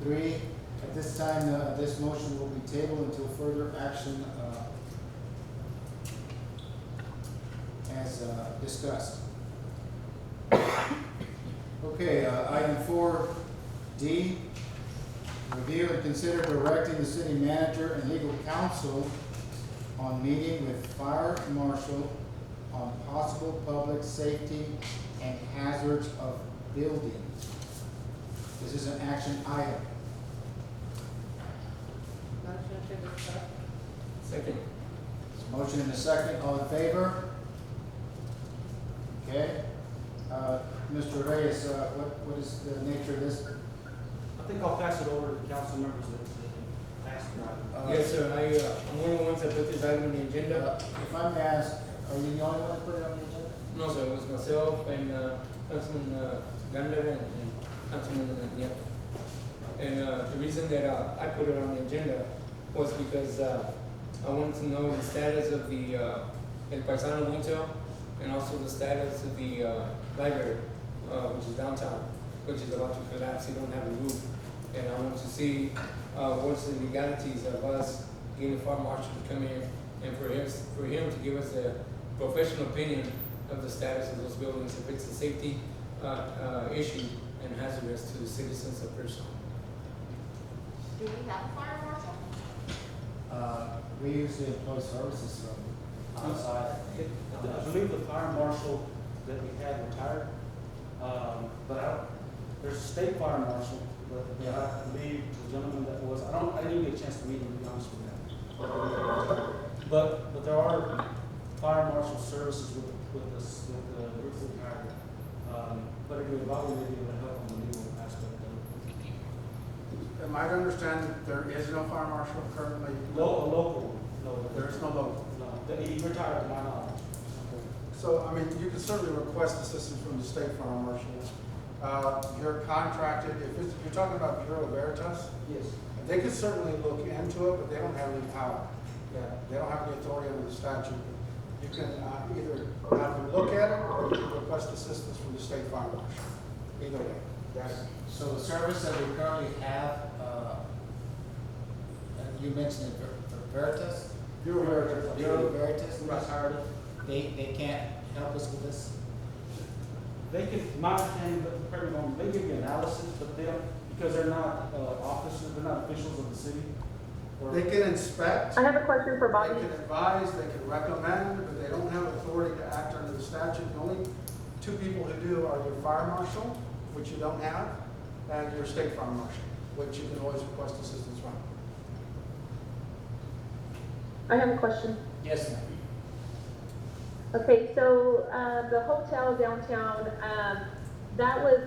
3. At this time, this motion will be tabled until further action as discussed. Okay, item 4D, review and consider directing the city manager and legal counsel on meeting with fire marshal on possible public safety and hazards of buildings. This is an action item. Motion to discuss. Second. There's a motion and a second. All in favor? Okay. Mr. Reyes, what is the nature of this? I think I'll pass it over to the council members that asked about it. Yes, sir. I'm one of the ones that put this item on the agenda. If I may ask, are you the only one that put it on the agenda? No, sir. It was myself and Councilman Gander and Councilman Nieto. And the reason that I put it on the agenda was because I wanted to know the status of the El Paisano Motel and also the status of the library, which is downtown, which is about to collapse. They don't have a roof. And I want to see what's the legalities of us getting the fire marshal to come in and for him to give us a professional opinion of the status of those buildings, if it's a safety, issue and hazardous to the citizens of Pearson. Do we have a fire marshal? We usually employ services from outside. I believe the fire marshal that we had retired, but there's a state fire marshal, but I believe the gentleman that was, I didn't get a chance to meet him, to be honest with you. But there are fire marshal services with the group that we hired. But anyway, Bobby may be able to help on the legal aspect of it. Am I to understand that there is no fire marshal currently? A local one, no. There is no local. No, he retired to my knowledge. So, I mean, you can certainly request assistance from the state fire marshal. You're contracted, if you're talking about Bureau Veritas, Yes. they could certainly look into it, but they don't have any power. Yeah. They don't have any authority under the statute. You can either have them look at it or you can request assistance from the state fire marshal. Either way. So the service that we currently have, you mentioned it for Veritas? Bureau Veritas. Bureau Veritas, Retired. they can't help us with this? They could, my understanding, but correct me if I'm wrong, they give you analysis, but they don't, because they're not officers, they're not officials of the city. They can inspect, I have a question for they Bobby. can advise, they can recommend, but they don't have authority to act under the statute. The only two people who do are your fire marshal, which you don't have, and your state fire marshal, which you can always request assistance from. I have a question. Yes, ma'am. Okay, so, the hotel downtown, that was,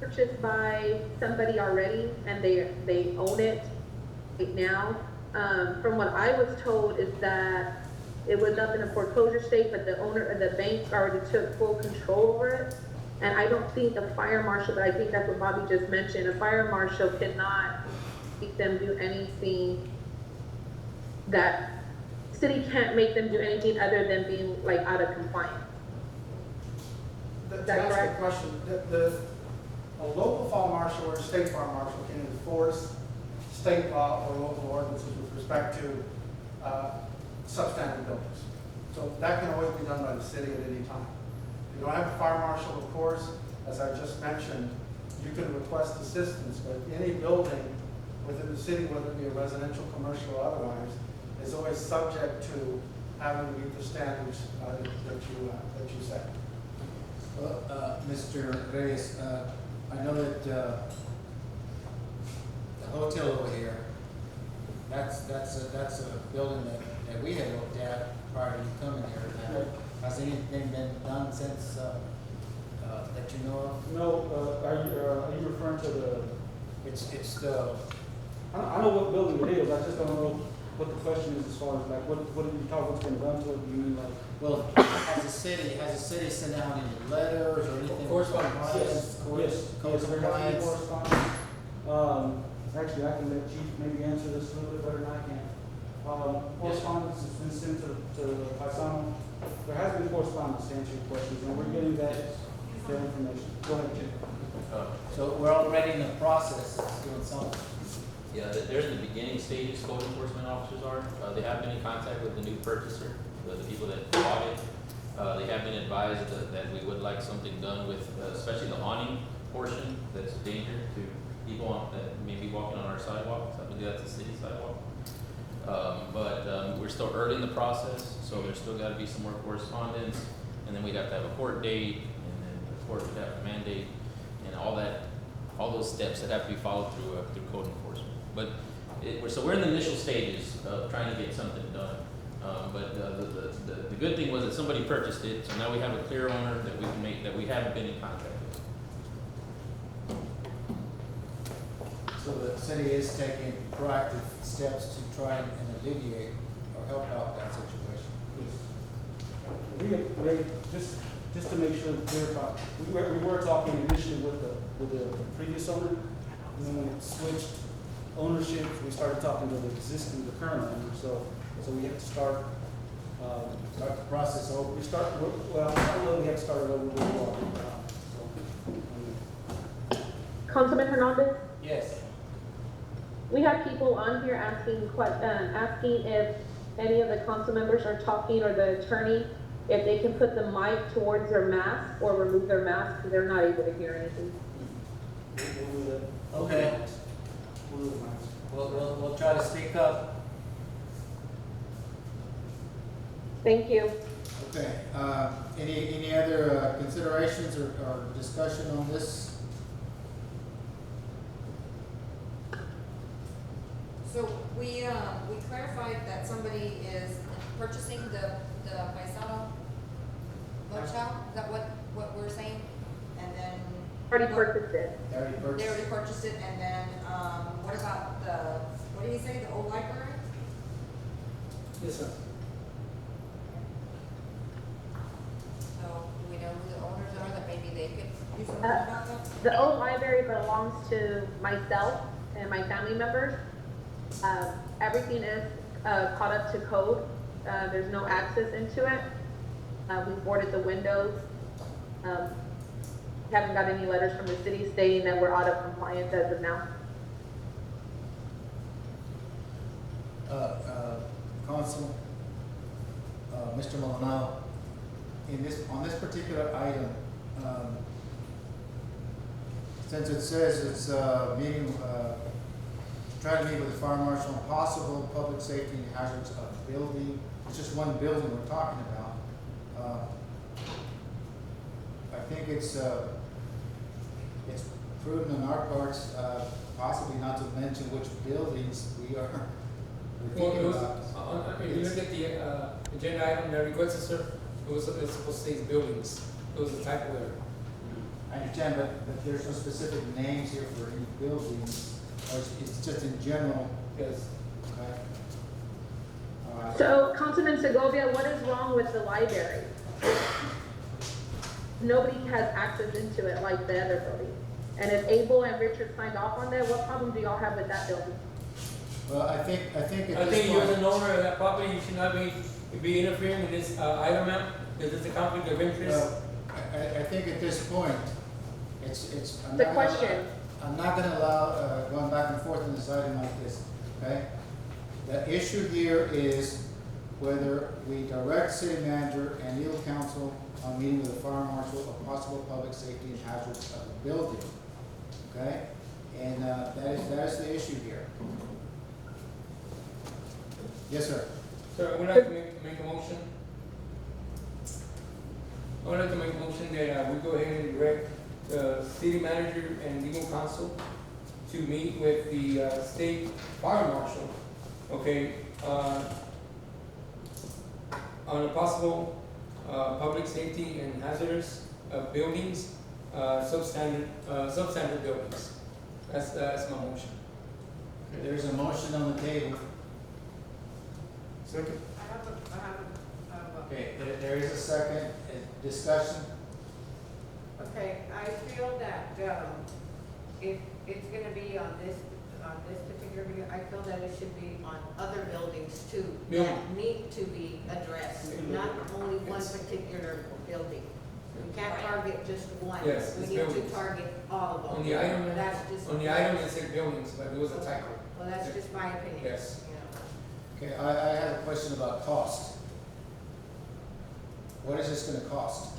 purchased by somebody already and they own it right now. From what I was told is that it was up in a foreclosure state, but the owner, the bank already took full control over it. And I don't think a fire marshal, but I think that's what Bobby just mentioned, a fire marshal cannot make them do anything that, city can't make them do anything other than being like out of compliance. To that answer correct? the question, a local fire marshal or a state fire marshal can enforce state law or local ordinances with respect to substandard buildings. So that can always be done by the city at any time. If you don't have a fire marshal, of course, as I just mentioned, you can request assistance, but any building within the city, whether it be a residential, commercial, or otherwise, is always subject to having to meet the standards that you set. Well, Mr. Reyes, I know that, the hotel over here, that's a building that we had looked at prior to you coming here. Has anything been done since, that you know of? No, are you referring to the, It's the, I know what building it is, I just don't know what the question is as far as like, what did you talk, what's been done to it, you mean like? well, has the city sent out any letters or anything? Correspondence. Yes, there has been Compliance? correspondence. Actually, I can let Chief maybe answer this a little bit better than I can. Correspondence has been sent to Paisano. There has been correspondence to answer your questions, and we're getting that information. Go ahead, Chief. So we're already in the process of doing something. Yeah, they're in the beginning stages, code enforcement officers are. They have been in contact with the new purchaser, the people that bought it. They have been advised that we would like something done with, especially the awning portion that's a danger to people that may be walking on our sidewalks. I believe that's a city sidewalk. But we're still early in the process, so there's still gotta be some more correspondence. And then we'd have to have a court date, and then the court would have to mandate, and all those steps that have to be followed through code enforcement. But so we're in the initial stages of trying to get something done. But the good thing was that somebody purchased it, so now we have a clear owner that we can make, that we haven't been in contact with. So the city is taking proactive steps to try and alleviate or help out that situation. Just to make sure, clarify, we were talking initially with the previous owner, and then when it switched ownership, we started talking to the current owner, so we have to start the process over. Well, I don't know, we have to start it over with Councilman Hernandez? Yes. We have people on here asking if any of the council members are talking, or the attorney, if they can put the mic towards their mask or remove their mask, because they're not able to hear anything. We'll do that. Okay. We'll do that. We'll try to speak up. Thank you. Okay, any other considerations or discussion on this? So we clarified that somebody is purchasing the Paisano motel, is that what we're saying? And then. Already purchased it. They already They purchased? already purchased it, and then, what about what did he say, the old library? Yes, sir. So, do we know who the owners are, that maybe they could do something about that? The old library belongs to myself and my family members. Everything is caught up to code. There's no access into it. We boarded the windows. Haven't got any letters from the city stating that we're out of compliance as of now. Council, Mr. Maldonado, on this particular item, since it says it's trying to meet with the fire marshal on possible public safety and hazards of building, it's just one building we're talking about. I think it's prudent on our parts, possibly not to mention which buildings we're Well, thinking it was, about. if you look at the agenda item that requested, sir, it's supposed to say buildings. It was a typo error. I understand, but there's no specific names here for any buildings, or it's just in general, Yes. okay? So, Councilman Segovia, what is wrong with the library? Nobody has access into it like the other building. And if Abel and Richard signed off on that, what problem do y'all have with that building? Well, I think at I this think you as an point, owner of that property, you should not be interfering with this, item, ma'am, because it's a conflict of interest. well, I think at this point, it's. I'm The not gonna- question. I'm not gonna allow, going back and forth on this item like this, okay? The issue here is whether we direct city manager and legal counsel on meeting with the fire marshal of possible public safety and hazards of the building, okay? And, that is the issue here. Yes, sir. Sir, I would like to make a motion. I would like to make a motion that, we go ahead and direct the city manager and legal counsel to meet with the, state fire marshal, okay, on a possible, public safety and hazardous, buildings, substandard buildings. That's my motion. There's a motion on the table. Second. I have a Okay, there is a second discussion. Okay, I feel that, if it's gonna be on this particular video, I feel that it should be on other buildings too, Yeah. that need to be addressed, not only one particular building. We can't target just one. Yes, We it's need to buildings. target all of them. On the item, That's just. on the item, it said buildings, but it was a typo. Well, that's just my opinion. Yes. You know. Okay, I have a question about cost. What is this gonna cost?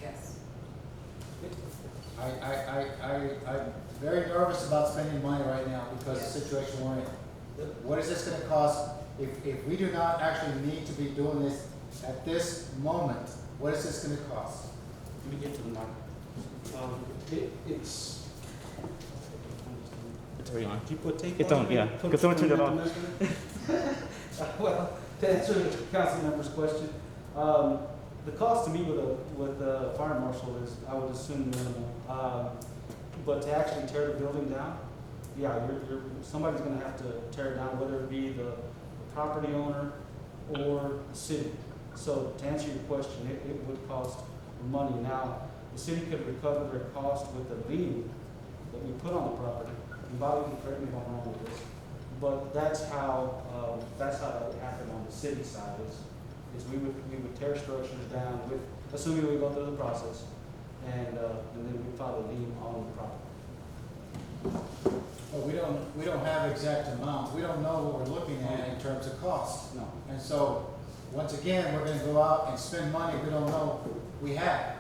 Yes. I'm very nervous about spending money right now because of the situation we're in. What is this gonna cost if we do not actually need to be doing this at this moment? What is this gonna cost? Let me get to the mic. It's. It's already on. Did you put tape It's on? on, yeah. Could someone turn it off? Well, to answer the council member's question, the cost to meet with the fire marshal is, I would assume, minimal. But to actually tear the building down, yeah, somebody's gonna have to tear it down, whether it be the property owner or the city. So to answer your question, it would cost money. Now, the city could recover their cost with the lien that we put on the property. And Bobby can correct me if I'm wrong with this, but that's how that would happen on the city side is we would tear structures down with, assuming we go through the process, and then we file a lien on the property. But we don't have exact amount, we don't know what we're looking at in terms of cost. No. And so, once again, we're gonna go out and spend money we don't know we have.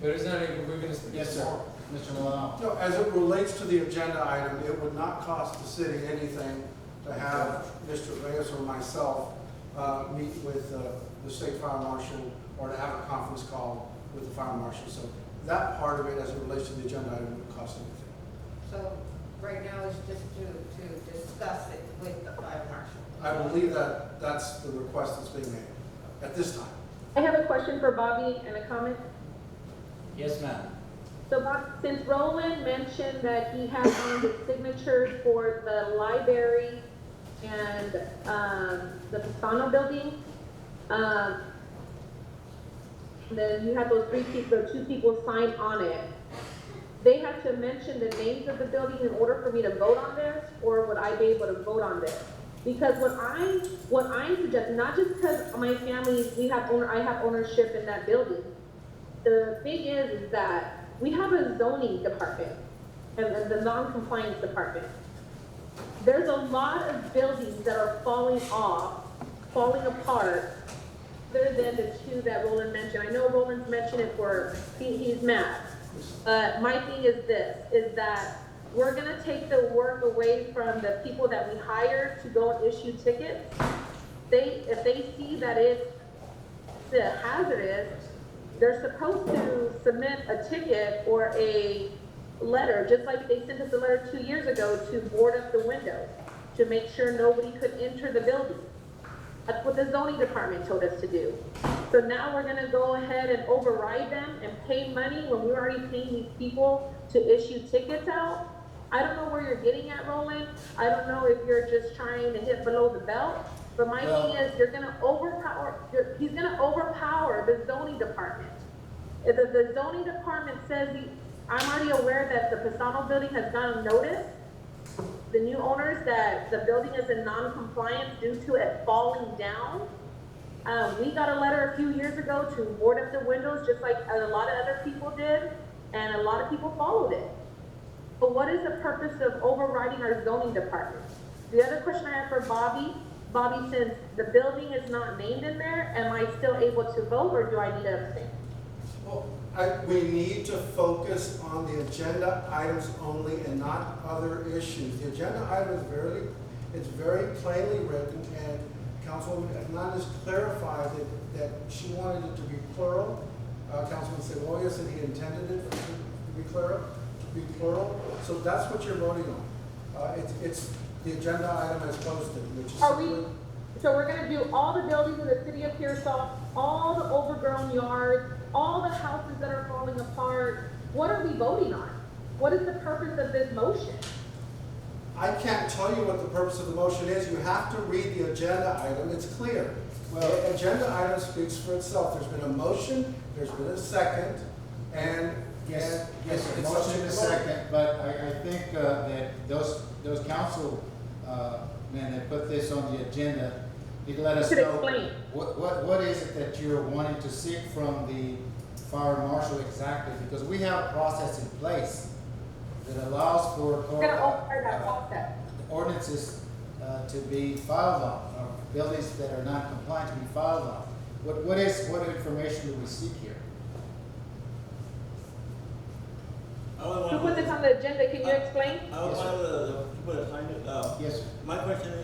But it's not even, we're gonna. Yes, sir. Mr. Milano? No, as it relates to the agenda item, it would not cost the city anything to have Mr. Reyes or myself meet with the state fire marshal or to have a conference call with the fire marshal. So that part of it, as it relates to the agenda item, wouldn't cost anything. So right now it's just to discuss it with the fire marshal. I believe that that's the request that's being made at this time. I have a question for Bobby and a comment. Yes, ma'am. So Bob, since Roland mentioned that he has on his signatures for the library and the Pisano building, then you had those two people sign on it. They had to mention the names of the building in order for me to vote on this, or would I be able to vote on this? Because what I'm suggesting, not just because my family, I have ownership in that building. The thing is that we have a zoning department and the non-compliance department. There's a lot of buildings that are falling apart, other than the two that Roland mentioned. I know Roland's mentioned it he's mad. My thing is this, is that we're gonna take the work away from the people that we hire to go and issue tickets. If they see that it's hazardous, they're supposed to submit a ticket or a letter, just like they sent us a letter 2 years ago to board up the windows, to make sure nobody could enter the building. That's what the zoning department told us to do. So now we're gonna go ahead and override them and pay money when we're already paying these people to issue tickets out. I don't know where you're getting at, Roland. I don't know if you're just trying to hit below the belt. But my thing is, he's gonna overpower the zoning department. If the zoning department says, I'm already aware that the Pisano building has gotten notice, the new owners, that the building is in non-compliance due to it falling down. We got a letter a few years ago to board up the windows, just like a lot of other people did, and a lot of people followed it. But what is the purpose of overriding our zoning department? The other question I have for Bobby, since the building is not named in there, am I still able to vote, or do I need to abstain? Well, we need to focus on the agenda items only and not other issues. The agenda item is very plainly written, and Councilwoman Hernandez clarified that she wanted it to be plural. Councilman Segovia said he intended it to be plural. So that's what you're voting on. It's the agenda item as posted, which is So we're gonna do all the buildings in the city of Pearsall, all the overgrown yards, all the houses that are falling apart. What are we voting on? What is the purpose of this motion? I can't tell you what the purpose of the motion is. You have to read the agenda item. It's clear. The agenda item speaks for itself. There's been a motion, there's been a second, and Yes, it's motion subject in a to second, but I think that those council men that put this on the agenda, need to let us Should know. explain. What is it that you're wanting to seek from the fire marshal exactly? Because we have a process in place that allows for We're gonna override that process. ordinances to be filed on, or buildings that are not compliant to be filed on. What information do we seek here? Who put this on the agenda? Can you explain? I was one of the people that signed it. Yes, sir. My question is,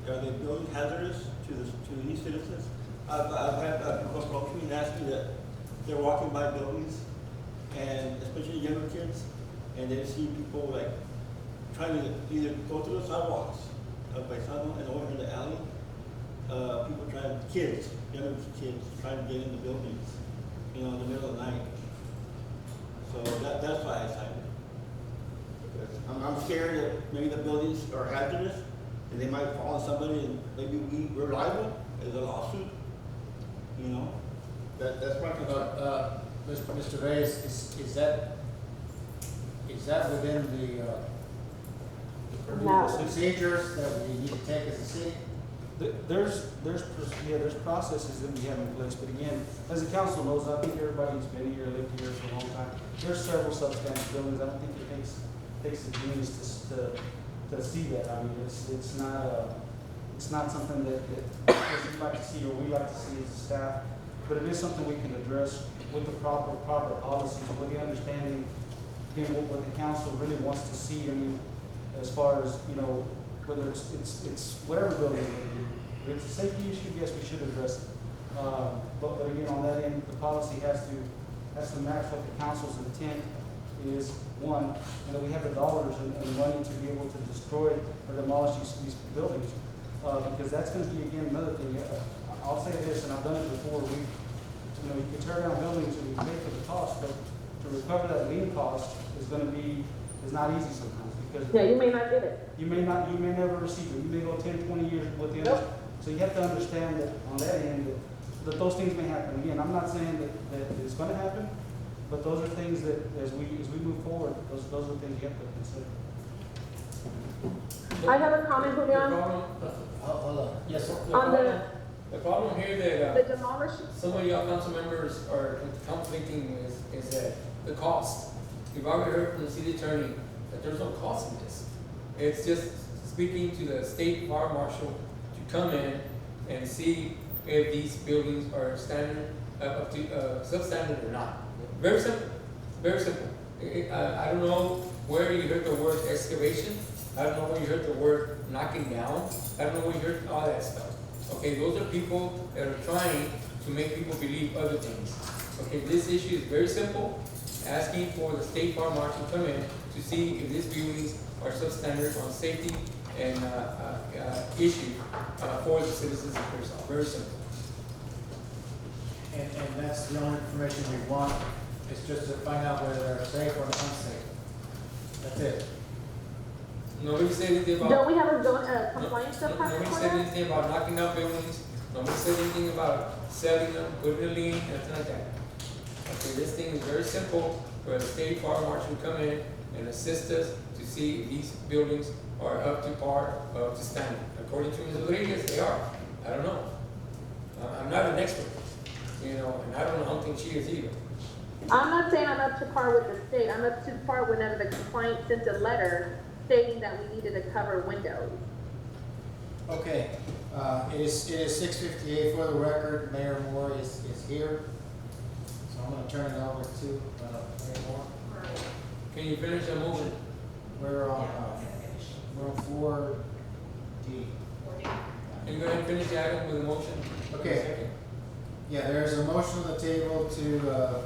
are they building hazardous to any citizens? I've had people approach me and ask me that they're walking by buildings, and especially younger kids, and they see people like trying to either go through the sidewalks by someone and over in the alley. Younger kids trying to get in the buildings, in the middle of the night. So that's why I signed it. Because I'm scared that maybe the buildings are hazardous and they might fall on somebody and maybe we're liable as a lawsuit. That's my concern. Mr. Reyes, is that within the procedures that we need to take as a city? There's processes that we have in place, but again, as the council knows, I think everybody's been here, lived here for a long time. There's several substandard buildings. I don't think it takes the communities to see that. I mean, it's not something that we'd like to see or we like to see as a staff, but it is something we can address with the proper policies, with the understanding, again, what the council really wants to see. I mean, as far as, you know, whether it's whatever building it may be. If it's a safety issue, yes, we should address it. But again, on that end, the policy has to match what the council's intent is. One, you know, we have the dollars and money to be able to destroy or demolish these buildings. Because that's gonna be, again, another thing. I'll say this, and I've done it before, you know, you can tear down buildings and you pay for the cost, but to recover that lien cost is not easy sometimes, because. Yeah, you may not get it. You may never receive it. You may go 10, 20 years with the Nope. So you have to understand that on that end, that those things may happen. Again, I'm not saying that it's gonna happen, but those are things that, as we move forward, those are things you have to consider. I have a comment, The Julian, problem, Hold on, yes, sir. on the problem here that, the demolition. some of y'all council members are conflicting is that the cost. We've already heard from the city attorney that there's no cost in this. It's just speaking to the state fire marshal to come in and see if these buildings are standard, up to, substandard or not. Very simple, very simple. I don't know where you heard the word excavation. I don't know where you heard the word knocking down. I don't know where you heard all that stuff. Okay, those are people that are trying to make people believe other things. Okay, this issue is very simple, asking for the state fire marshal to come in to see if these buildings are substandard on safety and issue for the citizens of Pearsall. Very simple. And that's the only information we want, it's just to find out whether they're safe or unsafe. That's it. Nobody said anything about. Don't we have a complaint Nobody department for said that? anything about knocking down buildings. Nobody said anything about selling them, putting a lien, nothing like that. Okay, this thing is very simple for the state fire marshal to come in and assist us to see if these buildings are up to par, up to standard. According to Ms. Rodriguez, they are. I don't know. I'm not an expert, you know, and I don't think she is either. I'm not saying I'm up to par with the state, I'm up to par whenever the complaint sent a letter stating that we needed to cover windows. Okay, it is 6:58 for the record, Mayor Moore is here. So I'm gonna turn it over to Mayor Moore. Can you finish the motion? We're on 4D. Can you go ahead and finish the item with a motion? Okay. Second. Yeah, there is a motion on the table to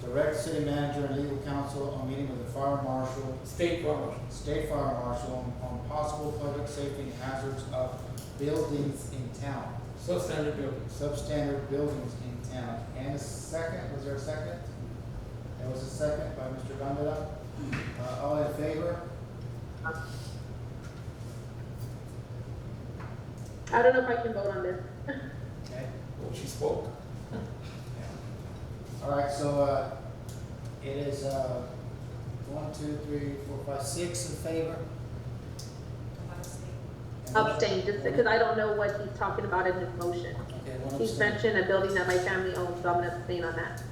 direct city manager and legal counsel on meeting with the fire marshal, State fire marshal. state fire marshal on possible public safety and hazards of buildings in town, Substandard buildings. substandard buildings in town. And a second, was there a second? There was a second by Mr. Gondeta. All in favor? I don't know if I can vote on this. Okay. Well, she spoke. All right, so, it is, 1, 2, 3, 4, 5, 6 in favor. And Abstain, just because I don't know what he's talking about in his motion. Okay, one He's abstain. mentioned a building that my family owns, so I'm gonna abstain on that.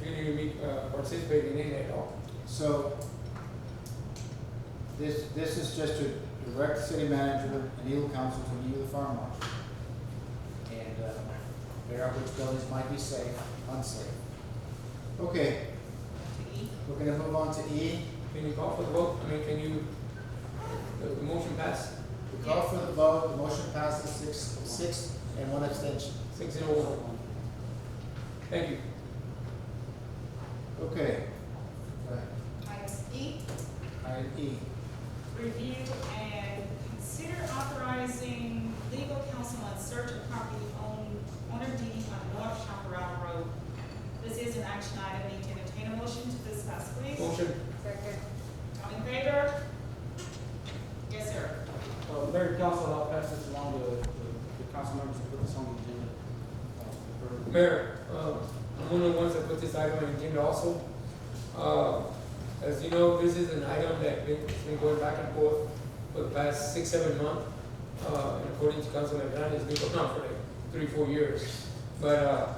You didn't even participate in it at all. So, this is just to direct the city manager and legal counsel to meet with the fire marshal. And, figure out which buildings might be safe, unsafe. Okay, we're gonna move on to E. Can you call for the vote? I mean, can you, the motion pass? We call for the vote, the motion passes 6 and 1 abstention. 6-0. Thank you. Okay. Go ahead. Item E, Item E. review and consider authorizing legal counsel on search of property owner deed on North Chaparral Road. This is an action item. Need to entertain a motion to discuss, please. Motion. Second. All in favor? Yes, sir. Mayor, council, I'll pass this along to the council members to put this on the agenda. For- Mayor, I'm one of the ones that put this item on the agenda also. As you know, this is an item that it's been going back and forth for the past 6-7 months. And according to Councilman Hernandez, it's been going on for like 3-4 years. But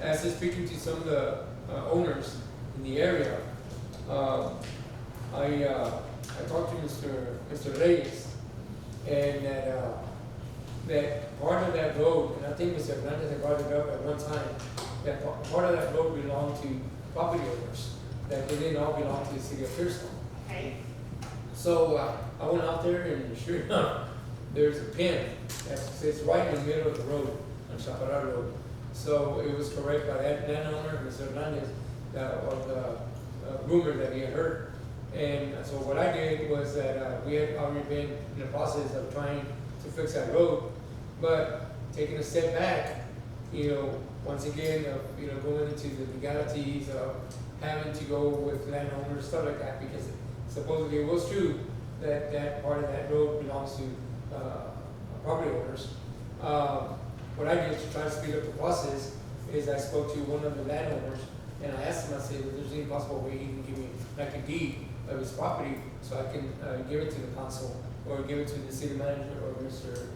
as is speaking to some of the owners in the area, I talked to Mr. Reyes, and that part of that road, and I think Mr. Hernandez had brought it up at one time, that part of that road belonged to property owners, that they didn't all belong to the city of Pearsall. Okay. So I went out there, and sure enough, there's a pin that sits right in the middle of the road, on Chaparral Road. So it was correct by that landowner, Mr. Hernandez, of the rumor that he had heard. And so what I did was that we had already been in the process of trying to fix that road, but taking a step back, once again, going into the legalities of having to go with landowners, stuff like that, because supposedly it was true that that part of that road belongs to property owners. What I did to try to speed up the process is I spoke to one of the landowners, and I asked him, I said, if there's any possible way he can give me like a deed of his property so I can give it to the council or give it to the city manager or Mr.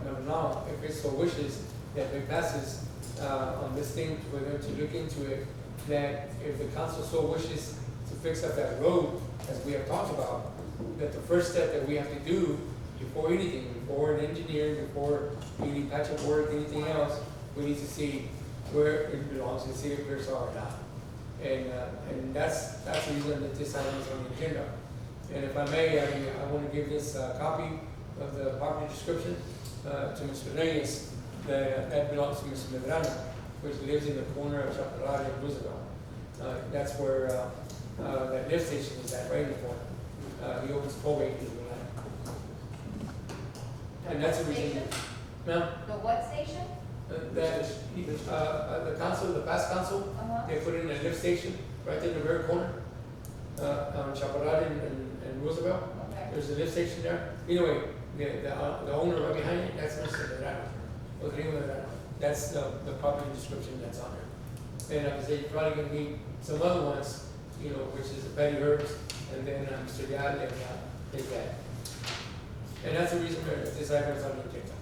Maldonado, if it so wishes that it passes on this thing for them to look into it, that if the council so wishes to fix up that road, as we have talked about, that the first step that we have to do before anything, before an engineer, before any patch of work, anything else, we need to see where it belongs to the city of Pearsall or not. And that's the reason that this item is on the agenda. And if I may, I want to give this copy of the property description to Mr. Reyes, that belongs to Mr. Medrano, which lives in the corner of Chaparral and Roosevelt. That's where that lift station is at, right in the corner. He owns 12 acres of land. And that's the reason. Ma'am? The what station? The council, the past council, they put in a lift station right in the very corner, on Chaparral and Roosevelt. Okay. There's a lift station there. Anyway, the owner right behind it, that's Mr. Medrano. Rodrigo Medrano. That's the property description that's on there. And like I said, you're probably gonna need some other ones, which is the Petty Herbs, and then Mr. Yad and his dad. And that's the reason that this item is on the agenda.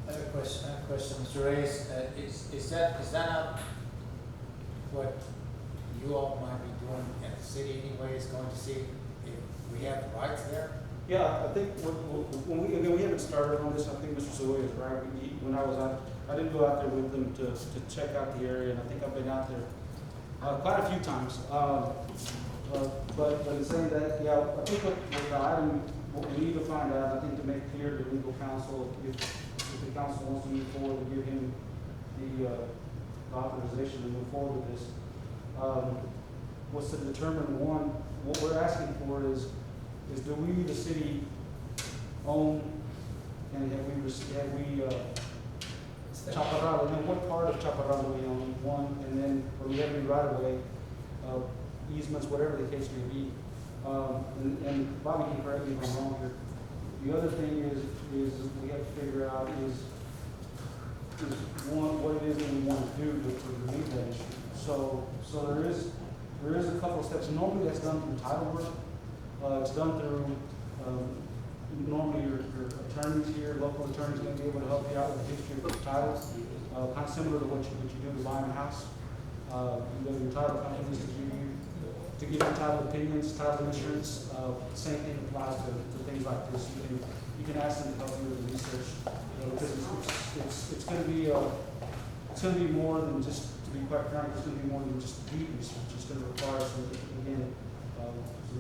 I have a question, Mr. Reyes, is that not what you all might be doing at the city anyway, is going to see if we have the rights there? Yeah, I think when we haven't started on this, I think Mr. Sawyer is right. When I was out, I didn't go out there with them to check out the area, and I think I've been out there quite a few times. But in saying that, yeah, I think what we need to find out, I think to make clear to legal counsel, if the council wants to move forward, to give him the authorization to move forward with this, was to determine, one, what we're asking for is do we, the city, own, and have we Chaparral, and then what part of Chaparral do we own, one, and then, or we have any right of way, easements, whatever the case may be. And Bobby can correct me if I'm wrong here. The other thing is we have to figure out is one, what it is that we want to do to relieve that issue. So there is a couple of steps. Normally that's done through title work. It's done through, normally your attorneys here, local attorneys may be able to help you out with the history of the titles. Kind of similar to what you do to buying a house. You go to your title companies to give you title opinions, title insurance. Same thing applies to things like this. You can ask them to help you with the research, because it's going to be more than just, to be quite frank, it's going to be more than just deep research. It's going to require some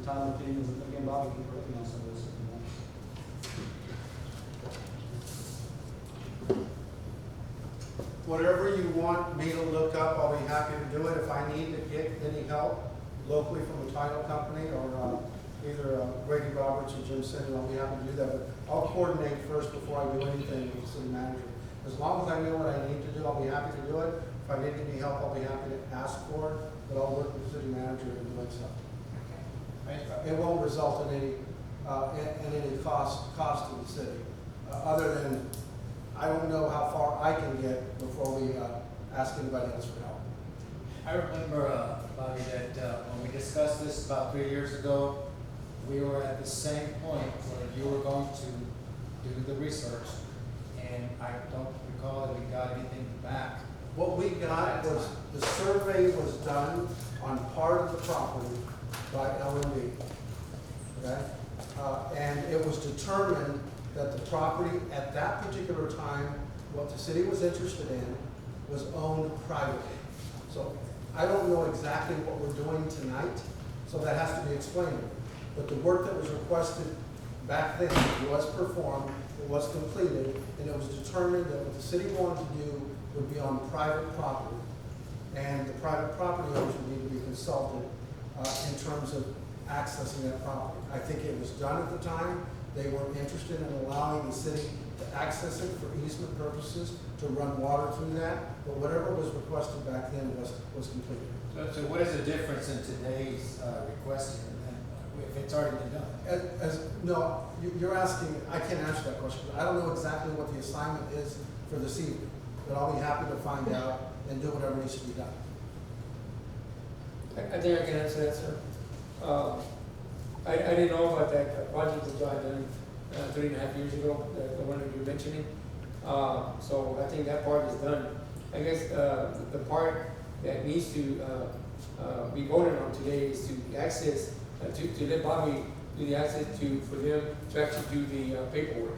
title opinions. Again, Bobby can correct me on some of this if you want. Whatever you want me to look up, I'll be happy to do it. If I need to get any help locally from a title company or either Grady Roberts or Jim Simmons, I'll be happy to do that. But I'll coordinate first before I do anything with the city manager. As long as I know what I need to do, I'll be happy to do it. If I need any help, I'll be happy to ask for it, but I'll work with the city manager in doing so. It won't result in any cost to the city, other than I don't know how far I can get before we ask anybody else for help. I remember, Bobby, that when we discussed this about 3 years ago, we were at the same point where you were going to do the research, and I don't recall that we got anything back. What we got was, the survey was done on part of the property by L&D. Okay? And it was determined that the property at that particular time, what the city was interested in, was owned privately. So I don't know exactly what we're doing tonight, so that has to be explained. But the work that was requested back then was performed, it was completed, and it was determined that what the city wanted to do would be on private property. And the private property owners would need to be consulted in terms of accessing that property. I think it was done at the time. They weren't interested in allowing the city to access it for easement purposes, to run water through that, but whatever was requested back then was completed. So what is the difference in today's request here, then, if it's already been done? No, you're asking, I can't answer that question. I don't know exactly what the assignment is for this evening, but I'll be happy to find out and do whatever needs to be done. I think I can answer that, sir. I didn't know about that project that y'all had done 3.5 years ago, the one that you're mentioning. So I think that part is done. I guess the part that needs to be voted on today is to access, to let Bobby do the access for them to actually do the paperwork.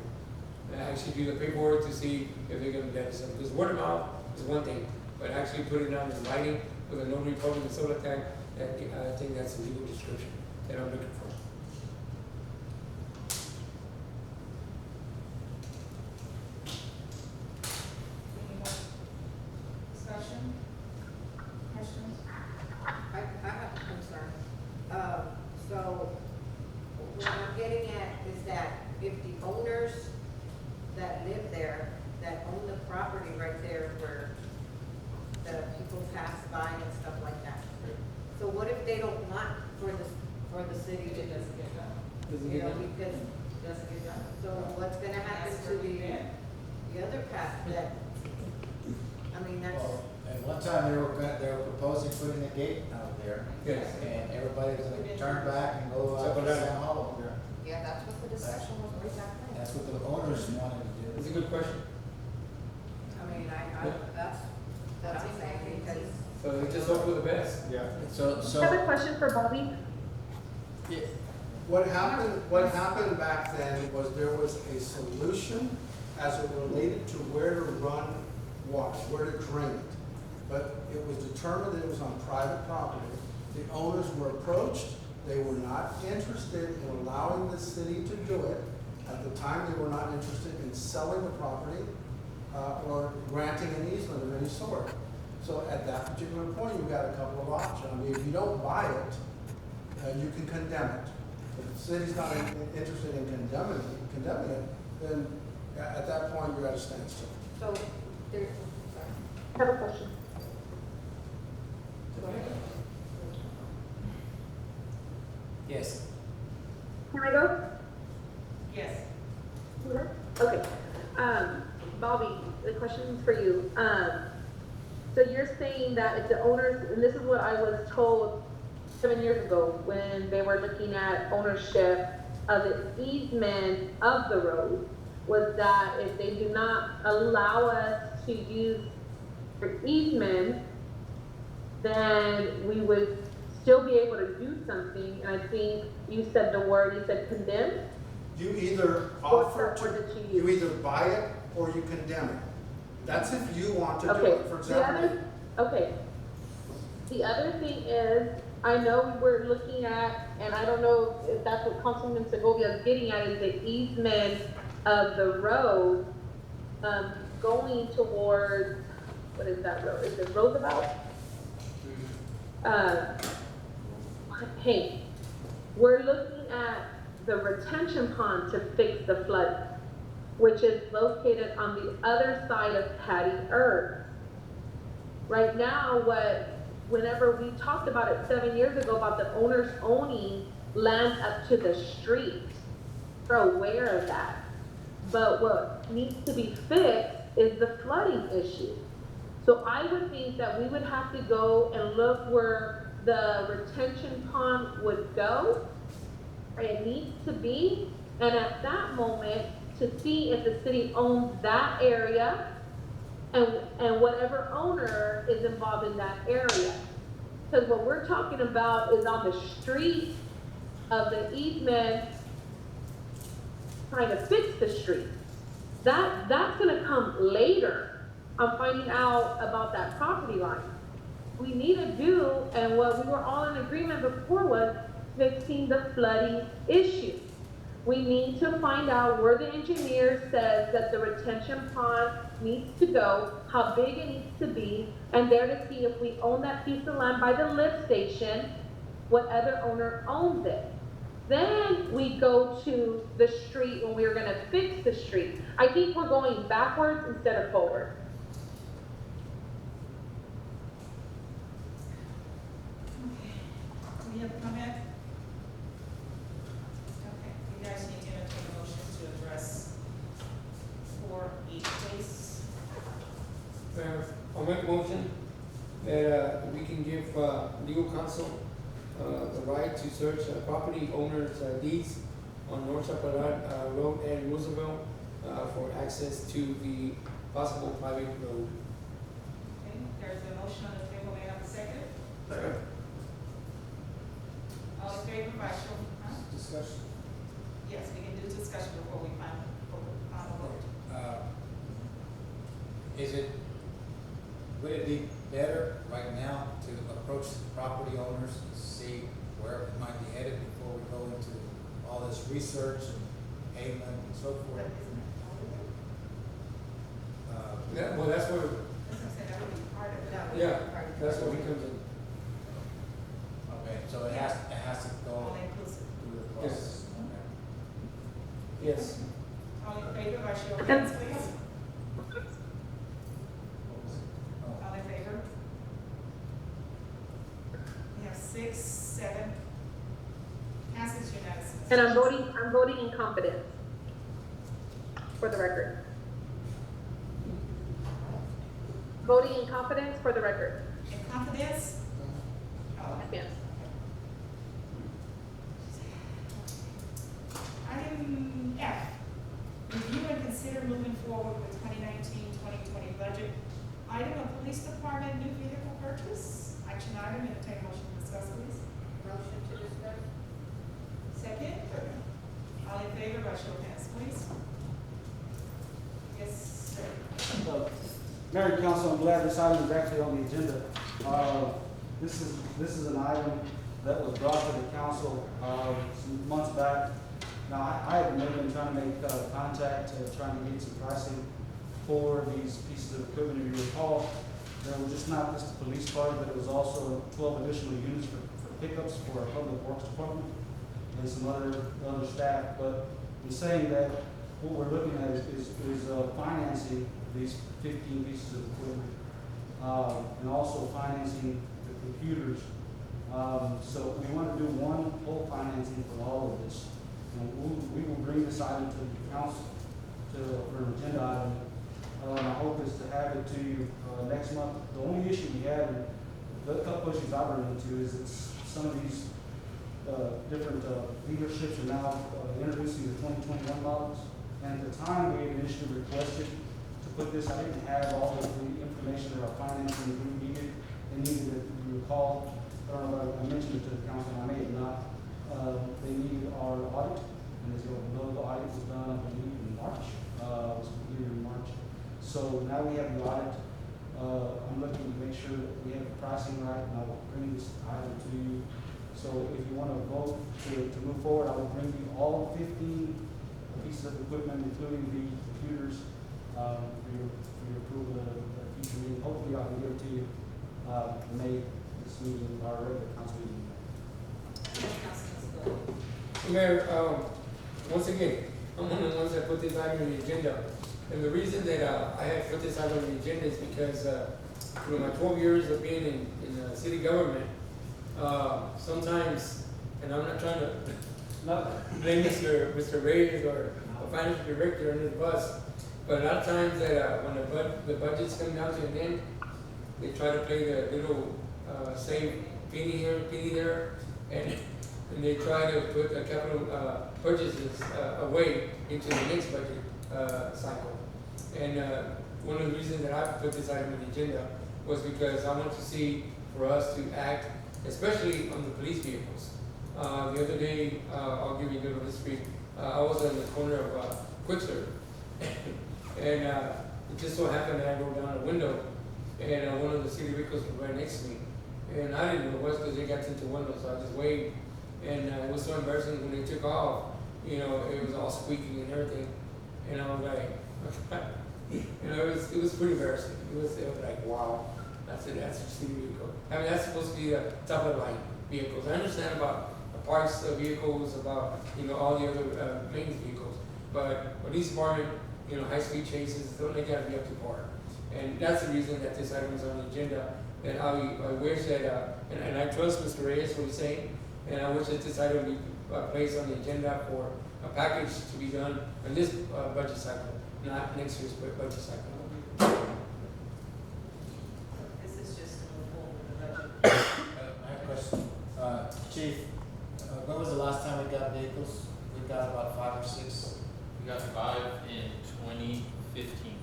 Actually do the paperwork to see if they're gonna get something. Because word of mouth is one thing, but actually put it down in writing with a notary public and stuff like that, I think that's a legal description that I'm looking for. Any more discussion? Questions? I have a concern. So what I'm getting at is that if the owners that live there, that own the property right there where the people pass by and stuff like that. So what if they don't want for the city to It doesn't get done. you know, because it doesn't get done. So what's gonna happen That's to where we've been. the other path that, I mean, that's, Well, at one time, they were proposing putting a gate out there. Yes. And everybody was gonna turn back and go out to San Hollow. yeah, that's what the discussion was way back then. That's what the owners wanted to do. It's a good question. I mean, that's what I'm saying, because So we just hope for the best. Yeah. So, I have a question for Bobby. What happened back then was there was a solution as it related to where to run water, where to drain it. But it was determined that it was on private property. The owners were approached, they were not interested in allowing the city to do it. At the time, they were not interested in selling the property or granting an easement of any sort. So at that particular point, you've got a couple of options. I mean, if you don't buy it, you can condemn it. If the city's not interested in condemning it, then at that point, you're at a standstill. so there's, sorry. I have a question. Go ahead. yes. Can I go? Yes. Okay. Bobby, the question's for you. So you're saying that if the owners, and this is what I was told 7 years ago when they were looking at ownership of the easement of the road, was that if they do not allow us to use the easement, then we would still be able to do something. And I think you said the word, you said condemn? You either offer to, you either buy it or you condemn it. That's if you want to do Okay, it, for example. The other thing is, I know we were looking at, and I don't know if that's what Councilman Segovia is getting at, is the easement of the road, going towards, what is that road? Is it Roosevelt? Hey, we're looking at the retention pond to fix the flood, which is located on the other side of Patty Earth. Right now, whenever we talked about it 7 years ago about the owners owning land up to the street, we're aware of that. But what needs to be fixed is the flooding issue. So I would think that we would have to go and look where the retention pond would go, where it needs to be, and at that moment, to see if the city owns that area and whatever owner is involved in that area. Because what we're talking about is on the street of the easement, trying to fix the street. That's gonna come later. I'm finding out about that property line. We need to do, and what we were all in agreement before was fixing the flooding issue. We need to find out where the engineer says that the retention pond needs to go, how big it needs to be, and there to see if we own that piece of land by the lift station, what other owner owns it. Then we go to the street when we're gonna fix the street. I think we're going backwards instead of forward. Okay. We have a comment? Okay, you guys need to entertain a motion to address 4E, please. I'll make a motion that we can give legal counsel the right to search property owners' deeds on North Chaparral Road and Roosevelt for access to the possible private road. Okay, there's a motion on the table, may I have a second? Second. All in favor, by show of, huh? Discussion. Yes, we can do discussion before we final vote. Would it be better right now to approach the property owners and see where it might be headed before we go into all this research and pavement and so But forth? isn't it already? Well, that's where, That's what I'm saying, that would be part of it. yeah, that's where he comes in. Okay, so it has to go All inclusive. through the process. Yes. All in favor, by show of hands, please. Oh. All in favor? We have 6, 7. Passes unanimously. And I'm voting in confidence, for the record. Voting in confidence for the record. In confidence? Oh. Yes. Item F, review and consider moving forward with 2019-2020 budget. Item of police department new vehicle purchase. Action item, entertain motion to discuss, please. Motion to discuss. Second? All in favor, by show of hands, please. Yes, sir. Mayor and Council, I'm glad this item is actually on the agenda. This is an item that was brought to the council some months back. Now, I have been trying to make contact, trying to get some pricing for these pieces of equipment. If you recall, there was just not just the police car, but it was also 12 additional units for pickups for our public works department and some other staff. But in saying that, what we're looking at is financing these 15 pieces of equipment, and also financing the computers. So we want to do one whole financing for all of this. And we will bring this item to the council for an agenda item. My hope is to have it to you next month. The only issue we have, and the couple issues I run into, is that some of these different leaderships are now introducing the 2021 models. And at the time we initially requested to put this, I didn't have all of the information that our financing group needed. They needed, if you recall, I don't know if I mentioned it to the council, I may have not. They needed our audit, and as you know, the audit was done, I believe, in March. It was completed in March. So now we have the audit. I'm looking to make sure that we have the pricing right, and I will bring this item to you. So if you want to vote to move forward, I will bring you all 15 pieces of equipment, including the computers, for your approval at a future meeting. Hopefully, I can give it to you May this meeting, our regular council meeting. Mayor, once again, I'm one of the ones that put this item on the agenda. And the reason that I had put this item on the agenda is because, my 12 years of being in city government, sometimes, and I'm not trying to blame Mr. Reyes or the finance director under the bus, but a lot of times that when the budgets come down to an end, they try to play the little same penny here, penny there, and they try to put the capital purchases away into the next budget cycle. And one of the reasons that I put this item on the agenda was because I want to see for us to act, especially on the police vehicles. The other day, I'll give you a little history. I was in the corner of Quickster, and it just so happened that I rolled down a window, and one of the city vehicles was right next to me. And I didn't know it was because they got into window, so I just waved. And it was so embarrassing when they took off, you know, it was all squeaking and everything. And I was like, you know, it was pretty embarrassing. It was like, wow, that's a city vehicle. I mean, that's supposed to be a top of the line vehicles. I understand about the parts of vehicles, about, you know, all the other maintenance vehicles. But police department, you know, high-speed chases, they gotta be up to par. And that's the reason that this item is on the agenda. And I wish that, and I trust Mr. Reyes what he's saying, and I wish that this item be placed on the agenda for a package to be done in this budget cycle, not next year's budget cycle. This is just to move forward with the budget. I have a question. Chief, when was the last time we got vehicles? We got about 5 or 6. We got 5 in 2015.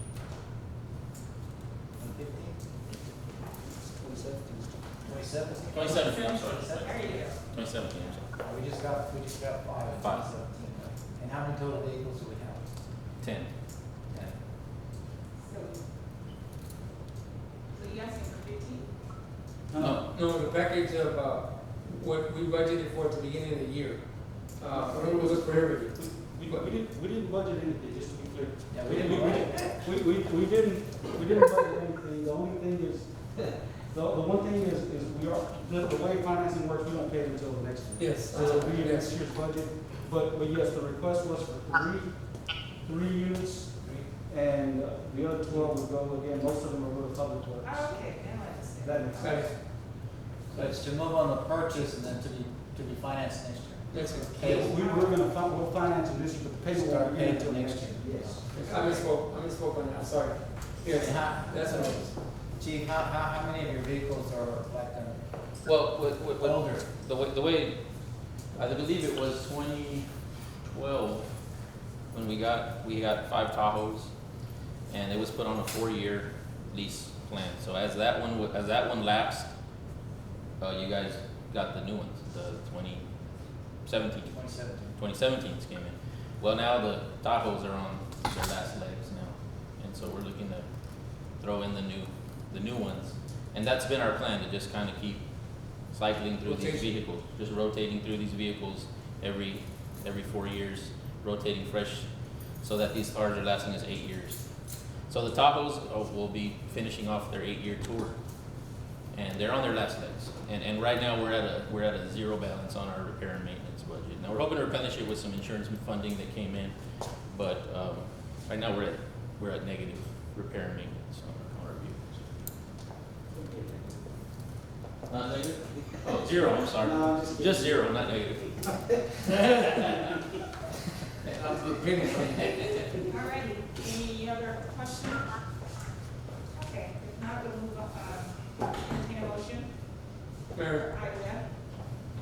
2017? 2017, I'm sorry. There you go. 2017, I'm sorry. We just got 5 in 5. 2017. And how many total vehicles do we have? 10. 10. So you asking for 15? No, the package of what we budgeted for at the beginning of the year. It was for everything. We didn't budget anything, just to be clear. Yeah, we didn't budget. We didn't budget anything. The only thing is, the one thing is we are, the way financing works, we don't pay it until the next year. Yes. So it'll be in next year's budget, but yes, the request was for three units, and the other 12 would go, again, most of them are with the public works. Oh, okay, now I understand. That makes sense. So it's to move on the purchase and then to be financed next year. Next year. We'll finance it this year, but the payment Start won't be paying until till next next year. year. Yes. I misspoke on that, I'm sorry. Yes, that's what it is. Chief, how many of your vehicles are like Well, older? the way, I believe it was 2012 when we got 5 Tahoes, and it was put on a 4-year lease plan. So as that one lapsed, you guys got the new ones, the 2017. 2017s came in. Well, now the Tahoes are on their last legs now, and so we're looking to throw in the new ones. And that's been our plan, to just kind of keep cycling through these vehicles, just rotating through these vehicles every 4 years, rotating fresh, so that these cars are lasting us 8 years. So the Tahoes will be finishing off their 8-year tour, and they're on their last legs. And right now we're at a zero balance on our repair and maintenance budget. Now we're hoping to replenish it with some insurance funding that came in, but right now we're at negative repair and maintenance on our vehicles. Not negative? Oh, 0, I'm sorry. No, Just 0, not negative. Alrighty, any other question? Okay, if not, we'll move on, entertain a motion. Mayor, Yeah.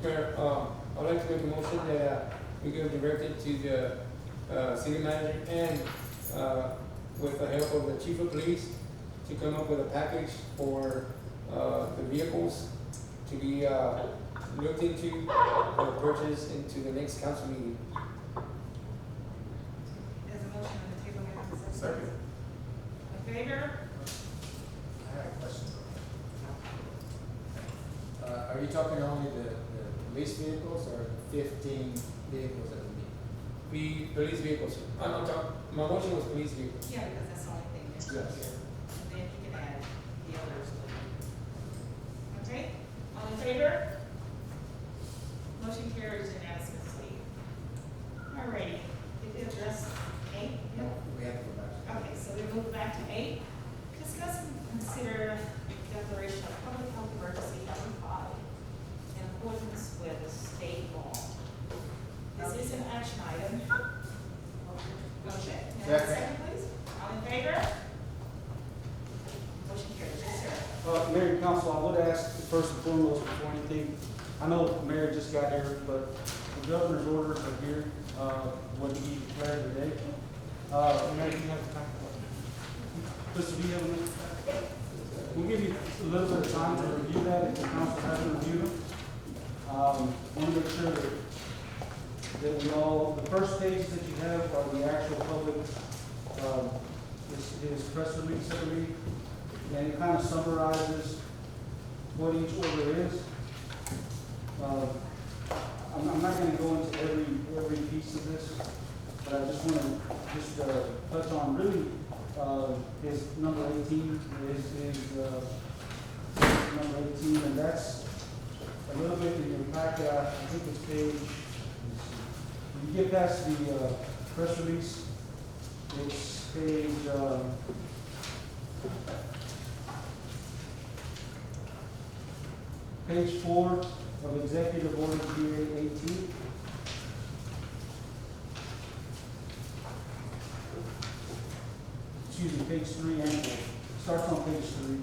Mayor, I'd like to make a motion that we give directive to the city manager and with the help of the chief of police to come up with a package for the vehicles to be looked into or purchased into the next council meeting. There's a motion on the table, may I have a second? Second. In favor? I have a question. Are you talking only the police vehicles or 15 vehicles that we need? The police vehicles. I'm talking, my motion was police vehicles. Yeah, because that's the only thing that's here. Yes. And then you can add the others. Okay, all in favor? Motion carries unanimously. Alrighty, did we address 8? No, we have to go back. Okay, so we move back to 8. Discuss and consider declaration of public health emergency number 5 in accordance with the state law. This is an action item. Motion, may I have a second, please? All in favor? Motion carries, yes, sir. Mayor and council, I would ask, first and foremost, before anything, I know the mayor just got here, but the governor's orders are here, what he declared today. Mayor, you have to talk about Mr. V, have a- we'll give you a little bit of time to review that if the council hasn't reviewed them. Want to make sure that we all, the first pages that you have are the actual public, his press release, I believe, and it kind of summarizes what each order is. I'm not gonna go into every piece of this, but I just wanna touch on really, his number 18, his number 18, and that's a little bit in your packet. I think it's page, when you get past the, press release, it's page, page 4 of Executive Order GA 18. Excuse me, page 3 and 4. Starts on page 3.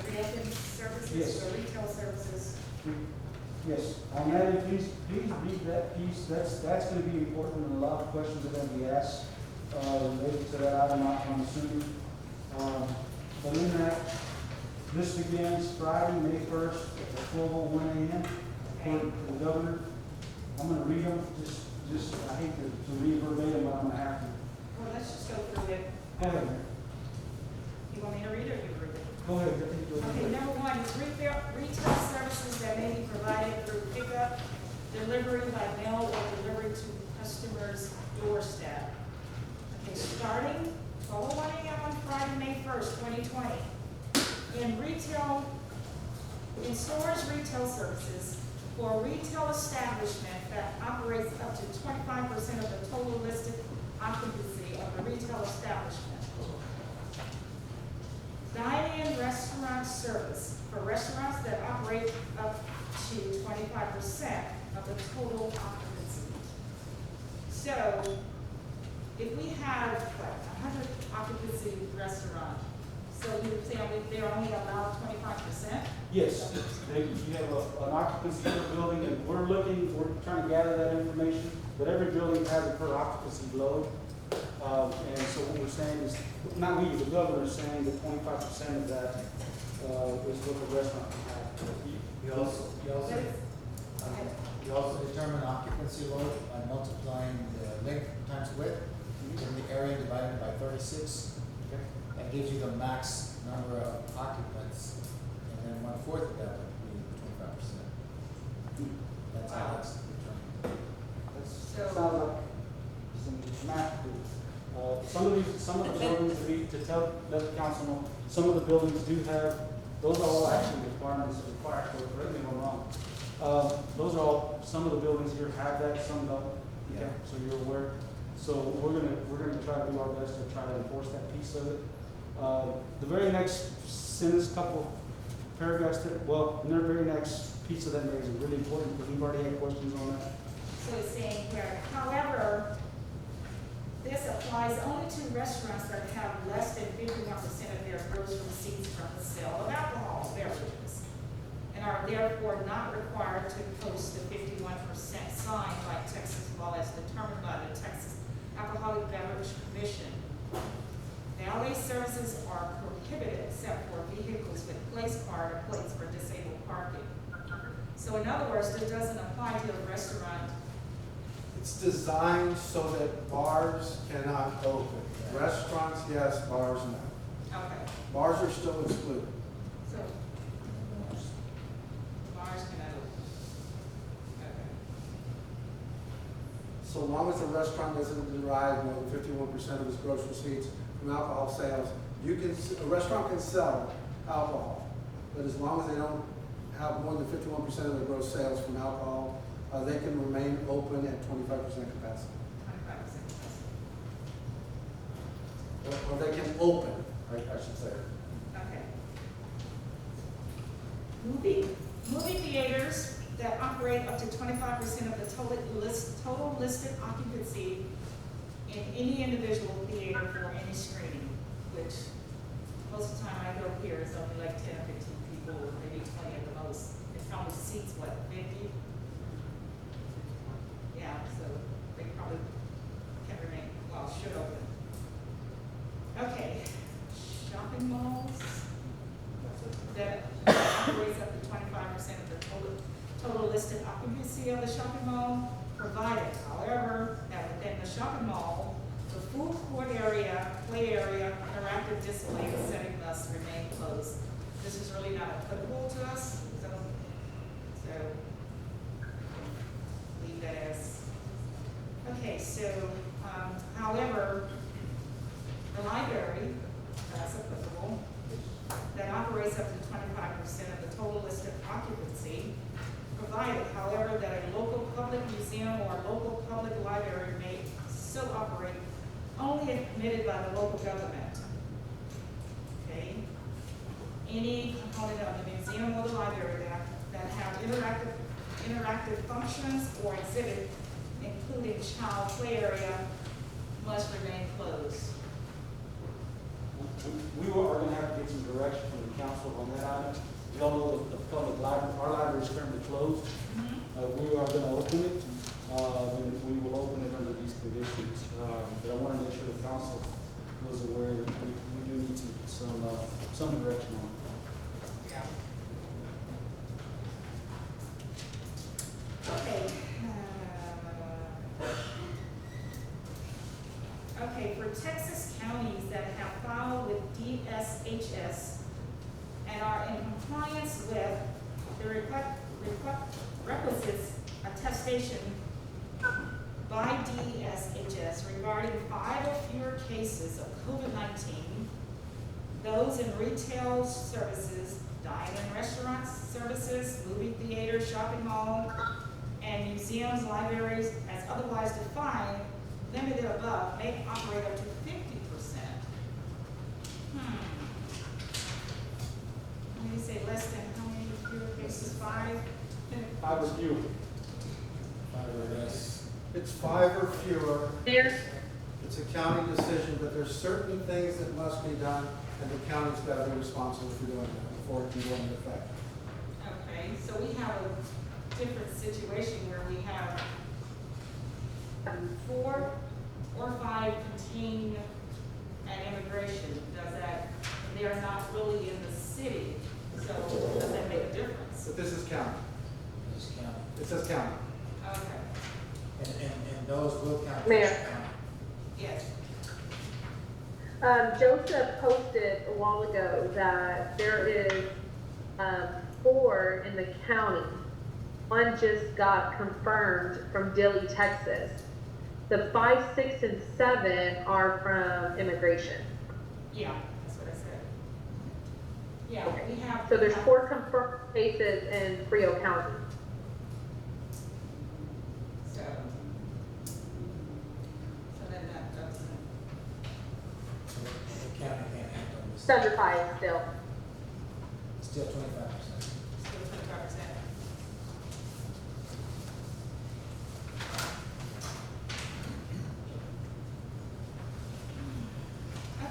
Reopening services Yes. or retail services. Yes, on that, please read that piece. That's gonna be important, and a lot of questions are gonna be asked, related to that item, I'm assuming. But in that, this begins Friday, May 1st, at 12:01 a.m. for the governor. I'm gonna read them, just, I hate to read verbatim, but I'm gonna have to. Well, let's just go through it. Go ahead, Mayor. You want me to read it or you read it? Go ahead, I think you'll. Okay, number one is retail services that may be provided through pickup, delivery by mail, or delivery to customers' doorstep. Okay, starting 12:01 a.m. on Friday, May 1st, 2020. In stores retail services for a retail establishment that operates up to 25% of the total listed occupancy of the retail establishment. Dine-in restaurant service for restaurants that operate up to 25% of the total occupancy. So, if we have, what, 100 occupancy restaurant, so you would say they're only allowed 25%? Yes, you have an occupancy per building, and we're trying to gather that information, but every building has a per occupancy load. And so what we're saying is, not we, the governor is saying that 25% of that, is what the restaurant can have. You also determine occupancy load by multiplying the length times width in the area divided by 36. That gives you the max number of occupants, and then 1/4 of that would be 25%. That's how that's determined. That sounds like some math to it. Some of the buildings, let the council know, some of the buildings do have, those are all actually requirements required, so correct me if I'm wrong. Those are all, some of the buildings here have that, some don't. Yeah. So you're aware. So we're gonna try to do our best to try to enforce that piece of it. The very next sentence, couple paragraphs, in their very next piece of that is really important, because we've already had questions on that. So it's saying here, however, this applies only to restaurants that have less than 51% of their gross receipts from the sale of alcohol beverages, and are therefore not required to post the 51% sign by Texas law as determined by the Texas Alcoholic Beverage Commission. Valet services are prohibited except for vehicles with place card or plates for disabled parking. So in other words, this doesn't apply to a restaurant. It's designed so that bars cannot open. Restaurants, yes, bars, no. Okay, Bars are still excluded. so bars cannot open. Okay. So long as the restaurant doesn't derive more than 51% of its gross receipts from alcohol sales, a restaurant can sell alcohol, but as long as they don't have more than 51% of their gross sales from alcohol, they can remain open at 25% capacity. 25%. Or they can open, I should say. Okay. Movie theaters that operate up to 25% of the total listed occupancy in any individual theater for any screening, which most of the time I go here, it's only like 10 or 15 people, or maybe 20 at the most. It probably seats, what, 50? Yeah, so they probably can remain, well, should open. listed occupancy of the shopping mall, provided, however, that within the shopping mall, the food court area, play area, interactive display and setting must remain closed. This is really not applicable to us, so leave that as. Okay, so, however, the library, that's applicable, that operates up to 25% of the total listed occupancy, provided, however, that a local public museum or local public library may so operate only if permitted by the local government. Okay? Any component of the museum or the library that have interactive functions or exhibit, including child play area, must remain closed. We are gonna have to get some direction from the council on that item. We all know that the public library, our library is currently closed. We are gonna open it, and we will open it under these conditions. But I wanna make sure the council was aware that we do need some direction on it. Yeah. Okay. Okay, for Texas counties that have filed with DSHS and are in compliance with the requisites attestation by DSHS regarding 5 or fewer cases of COVID-19, those in retail services, dine-in restaurants, services, movie theaters, shopping mall, and museums, libraries, as otherwise defined, limited above, may operate up to 50%. When you say less than how many fewer cases, 5? 5 or fewer. 5 or less. It's 5 or fewer. Mayor, It's a county decision, but there's certain things that must be done, and the county's got to be responsible for doing that before it can go into effect. Okay, so we have a different situation where we have 4 or 5 contained at immigration. Does that, they are not really in the city, so does that make a difference? But this is county. This is county. It says county. Okay, And those will count. Mayor. yes. Joseph posted a while ago that there is 4 in the county. One just got confirmed from Dilley, Texas. The 5, 6, and 7 are from immigration. Yeah, that's what I said. Yeah, Okay. we have. So there's 4 confirmed cases in Frio County. So then that doesn't. The county can't act on this. It's under 5 still. Still 25%. Still 25%.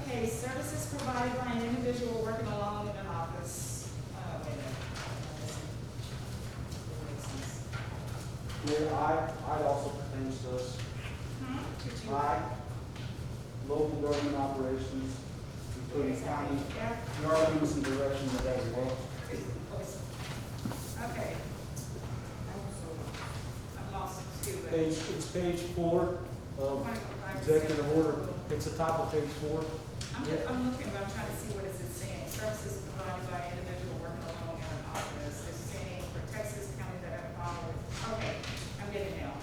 Okay, services provided by an individual working alone in an office. Wait a minute. Mayor, I also pertains to us. Could you? Local government operations, including county. Yeah. We are giving some direction with that as well. Okay. I'm lost too, but. It's page 4 of executive order. It's the top of page 4. I'm looking, but I'm trying to see what is it saying. Services provided by an individual working alone in an office. It's saying for Texas county that have followed. Okay, I'm getting it now.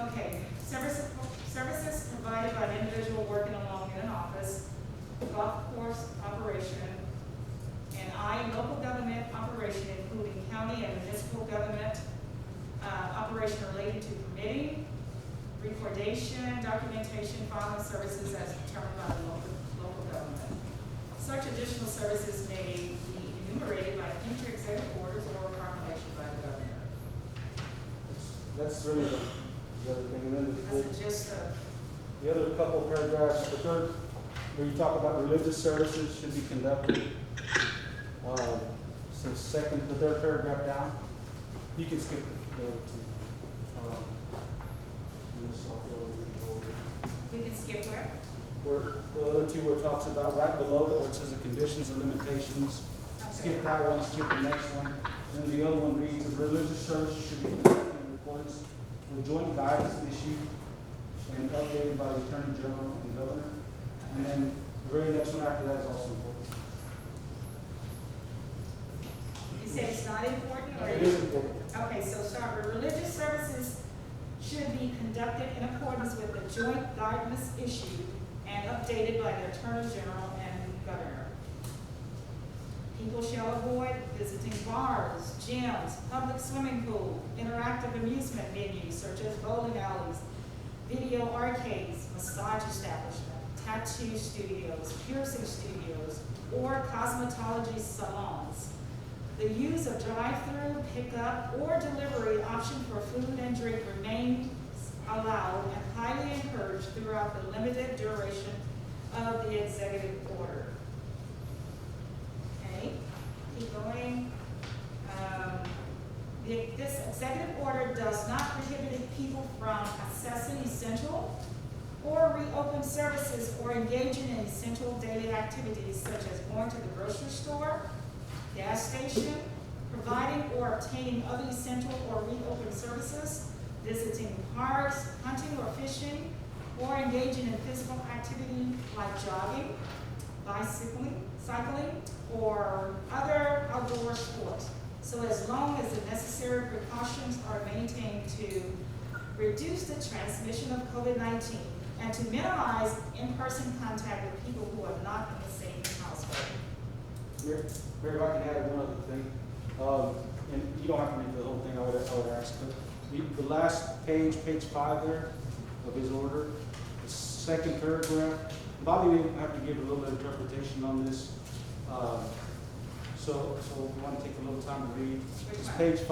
Okay, services provided by an individual working alone in an office, golf course operation, and local government operation, including county and municipal government, operation relating to permitting, recordation, documentation, filing services as determined by the local government. Such additional services may be enumerated by future executive orders or proclamation by the governor. That's really the other thing. And then That's the gist of. the other couple of paragraphs, the third, where you talk about religious services should be conducted. So the third paragraph down, you can skip the other two. We can skip where? Where the other two where it talks about right below it, where it says the conditions and limitations. Skip that one, skip the next one. And then the other one reads, the religious service should be conducted in accordance with joint guidance issued and updated by the Attorney General and Governor. And then the very next one after that is also important. You said it's not important, or? It is important. Okay, so start with religious services should be conducted in accordance with the joint guidance issued and updated by the Attorney General and Governor. People shall avoid visiting bars, gyms, public swimming pool, interactive amusement venues such as bowling alleys, video arcades, massage establishment, tattoo studios, piercing studios, or cosmetology salons. The use of drive-through, pickup, or delivery option for food and drink remains allowed and highly encouraged throughout the limited duration of the executive order. Okay, keep going. This executive order does not prohibit people from accessing essential or reopen services or engaging in essential daily activities such as going to the grocery store, gas station, providing or obtaining other essential or reopen services, visiting parks, hunting or fishing, or engaging in physical activity like jogging, bicycling, cycling, or other outdoor sports. So as long as the necessary precautions are maintained to reduce the transmission of COVID-19 and to minimize in-person contact with people who are not in the same household. Mayor, if I can add one other thing, and you don't have to read the whole thing, I would ask, but the last page, page 5 there of his order, the second paragraph, Bobby may have to give a little bit of interpretation on this. So we want to take a little time to read. It's page 5.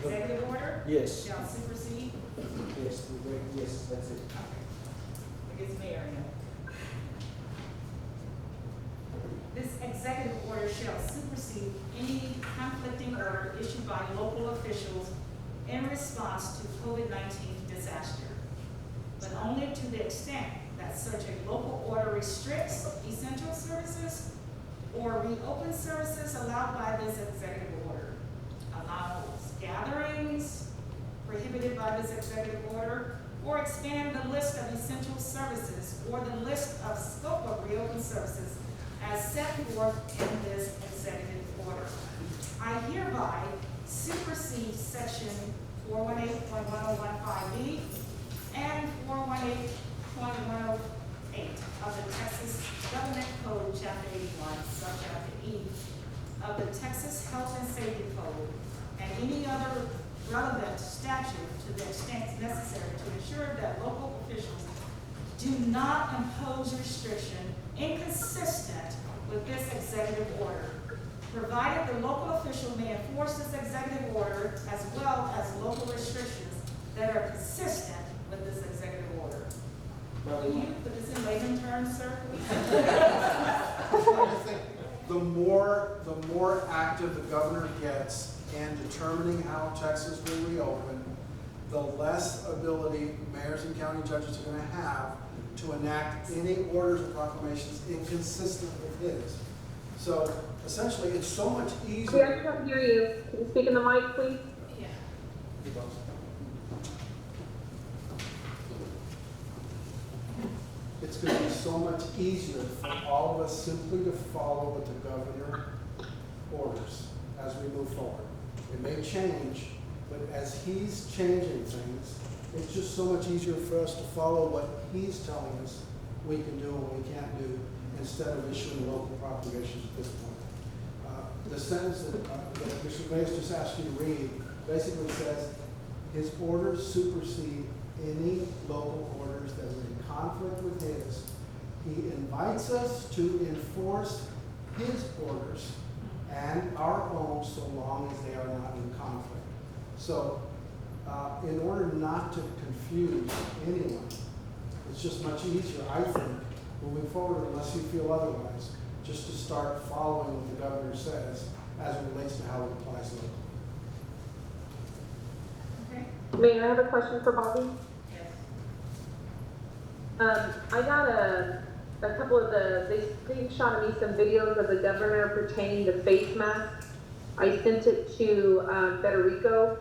The executive order? Yes. Shall supersede? Yes, that's it. Okay. It's mayor now. This executive order shall supersede any conflicting order issued by local officials in response to COVID-19 disaster, but only to the extent that such a local order restricts essential services or reopen services allowed by this executive order, allows gatherings prohibited by this executive order, or expand the list of essential services or the list of scope of reopen services as set forth in this executive order. I hereby supersede section 418.1015B and 418.108 of the Texas Government Code, Chapter 81, Subchapter E of the Texas Health and Safety Code, and any other relevant statute to the extent necessary to ensure that local officials do not impose restriction inconsistent with this executive order, provided the local official may enforce this executive order as well as local restrictions that are consistent with this executive order. Will you put this in layman terms, sir, please? I think the more active the governor gets in determining how Texas will reopen, the less ability mayors and county judges are going to have to enact any orders or proclamations inconsistent with his. So essentially, it's so much See, easier. I can't hear you. Can you speak in the mic, please? Yeah. It's going to be so much easier for all of us simply to follow what the governor orders as we move forward. It may change, but as he's changing things, it's just so much easier for us to follow what he's telling us we can do and we can't do instead of issuing local proclamations at this point. The sentence that Mr. Mays just asked you to read basically says his orders supersede any local orders that are in conflict with his. He invites us to enforce his orders and our own so long as they are not in conflict. So in order not to confuse anyone, it's just much easier, I think, moving forward, unless you feel otherwise, just to start following what the governor says as it relates to how it applies locally. Okay. Mayor, I have a question for Bobby. Yes. I got a couple of they screenshotted me some videos of the governor pertaining to face masks. I sent it to Federico,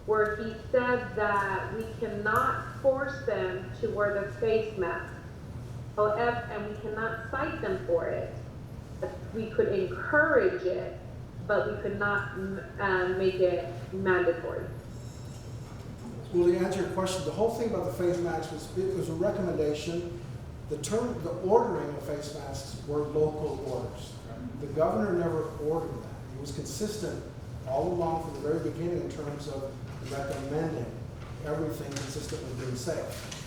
where he said that we cannot force them to wear the face mask. However, and we cannot cite them for it. We could encourage it, but we could not make it mandatory. Well, to answer your question, the whole thing about the face masks was a recommendation. The ordering of face masks were local orders. The governor never ordered that. He was consistent all along from the very beginning in terms of recommending everything consistent with being safe.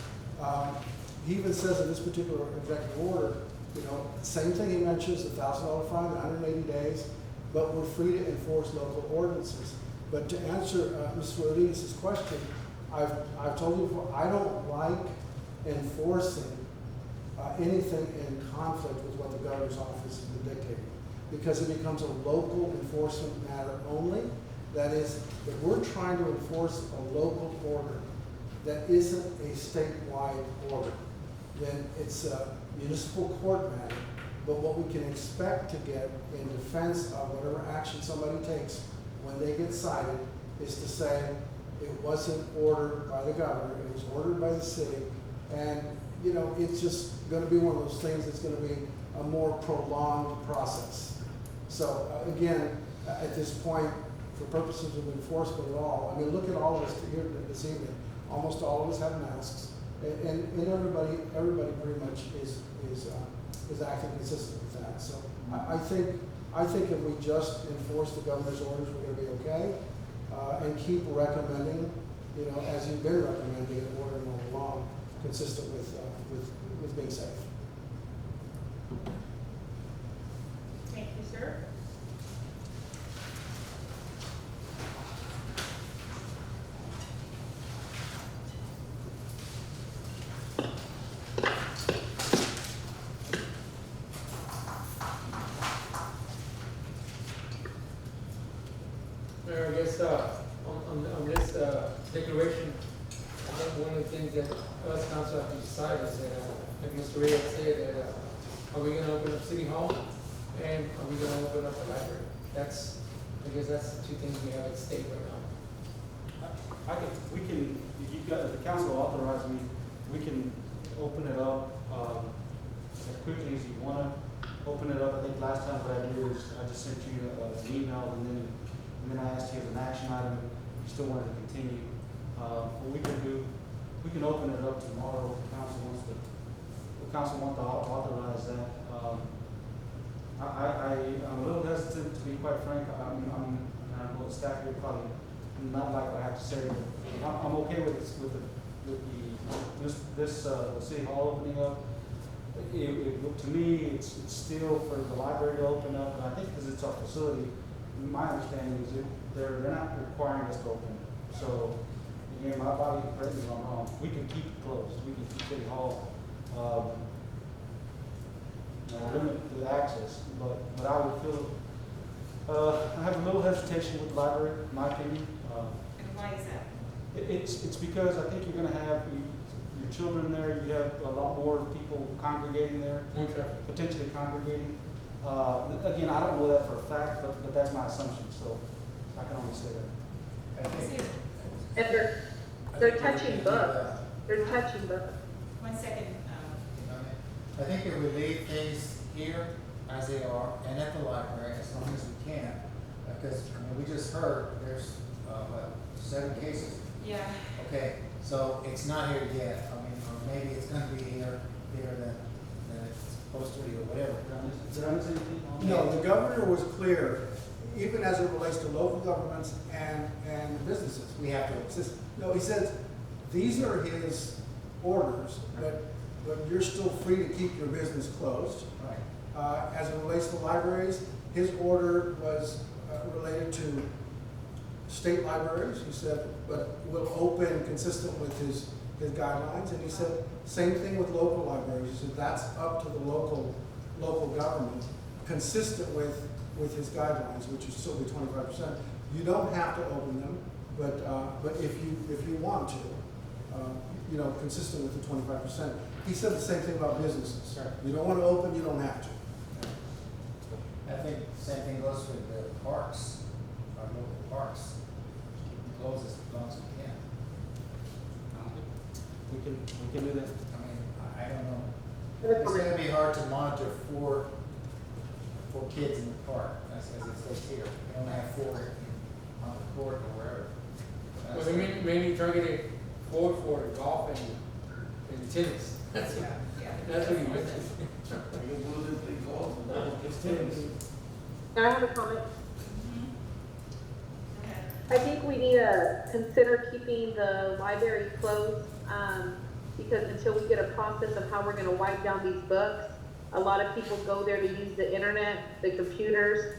He even says in this particular executive order, you know, same thing he mentions, $1,000 fine, 180 days, but we're free to enforce local ordinances. But to answer Mr. Rodriguez's question, I've told you before, I don't like enforcing anything in conflict with what the governor's office has been dictating, because it becomes a local enforcement matter only. That is, if we're trying to enforce a local order that isn't a statewide order, then it's a municipal court matter. But what we can expect to get in defense of whatever action somebody takes when they get cited is to say it wasn't ordered by the governor, it was ordered by the city, and you know, it's just going to be one of those things that's going to be a more prolonged process. So again, at this point, for purposes of enforcement at all, I mean, look at all of us here this evening. Almost all of us have masks, and everybody pretty much is acting consistent with that. So I think if we just enforce the governor's orders, we're going to be okay, and keep recommending, you know, as you've been recommending and ordering all along, consistent with being safe. Thank you, sir. Mayor, I guess on this declaration, I think one of the things that us council have to decide is that, like Mr. Reyes said, that are we gonna open up City Hall and are we gonna open up the library? I guess that's the two things we have at stake right now. We can, if you've got, if the council authorized me, we can open it up, as quickly as you wanna open it up. I think last time what I did is I just sent you an email and then I asked you as an action item, if you still wanted to continue. What we can do, we can open it up tomorrow if the council wants to authorize that. I'm a little hesitant, to be quite frank. I know the staff here probably not like what I have to say, but I'm okay with this City Hall opening up. To me, it's still for the library to open up, and I think because it's our facility, my understanding is they're not requiring us to open it. So, again, my body, correct me if I'm wrong, we can keep it closed. We can keep City Hall, limit the access, but I would feel, I have a little hesitation with the library, in my opinion. And why is that? It's because I think you're gonna have your children there, you have a lot more people congregating there, potentially congregating. Again, I don't know that for a fact, but that's my assumption, so I can only say that. And they're touching books. They're touching books. 1 second. I think if we leave things here as they are and at the library as long as we can, because I mean, we just heard there's 7 cases. Yeah. Okay, so it's not here yet. I mean, or maybe it's going to be here than it's supposed to be or whatever. Did I miss anything? No, the governor was clear, even as it relates to local governments and businesses. We have to. No, he says, these are his orders, but you're still free to keep your business closed. Right. As it relates to libraries, his order was related to state libraries. He said, but will open consistent with his guidelines. And he said, same thing with local libraries. He said, that's up to the local government, consistent with his guidelines, which is still be 25%. You don't have to open them, but if you want to, you know, consistent with the 25%. He said the same thing about businesses. Sure. You don't want to open, you don't have to. I think the same thing goes with the parks. our local parks. Close as long as we can. We can do that. I mean, I don't know. Other It's comment? gonna be hard to monitor four kids in the park, as it says here. We only have four on the court or wherever. Well, they mainly targeted for golf and tennis. That's Yeah. what he mentioned. You can go to play golf, and it's tennis. Can I have a comment? Okay. I think we need to consider keeping the library closed, because until we get a process of how we're gonna wipe down these books, a lot of people go there to use the internet, the computers.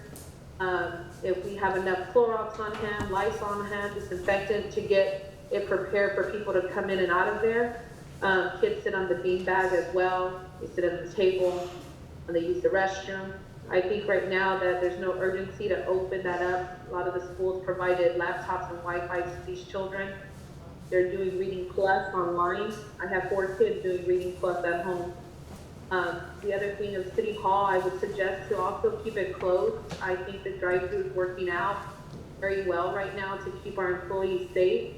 If we have enough Clorox on hand, Lysol on hand, disinfectant to get it prepared for people to come in and out of there. Kids sit on the beanbag as well, they sit at the table, and they use the restroom. I think right now that there's no urgency to open that up. A lot of the schools provided laptops and Wi-Fi to these children. They're doing Reading Plus online. I have 4 kids doing Reading Plus at home. The other thing of City Hall, I would suggest to also keep it closed. I think the drive-thru is working out very well right now to keep our employees safe.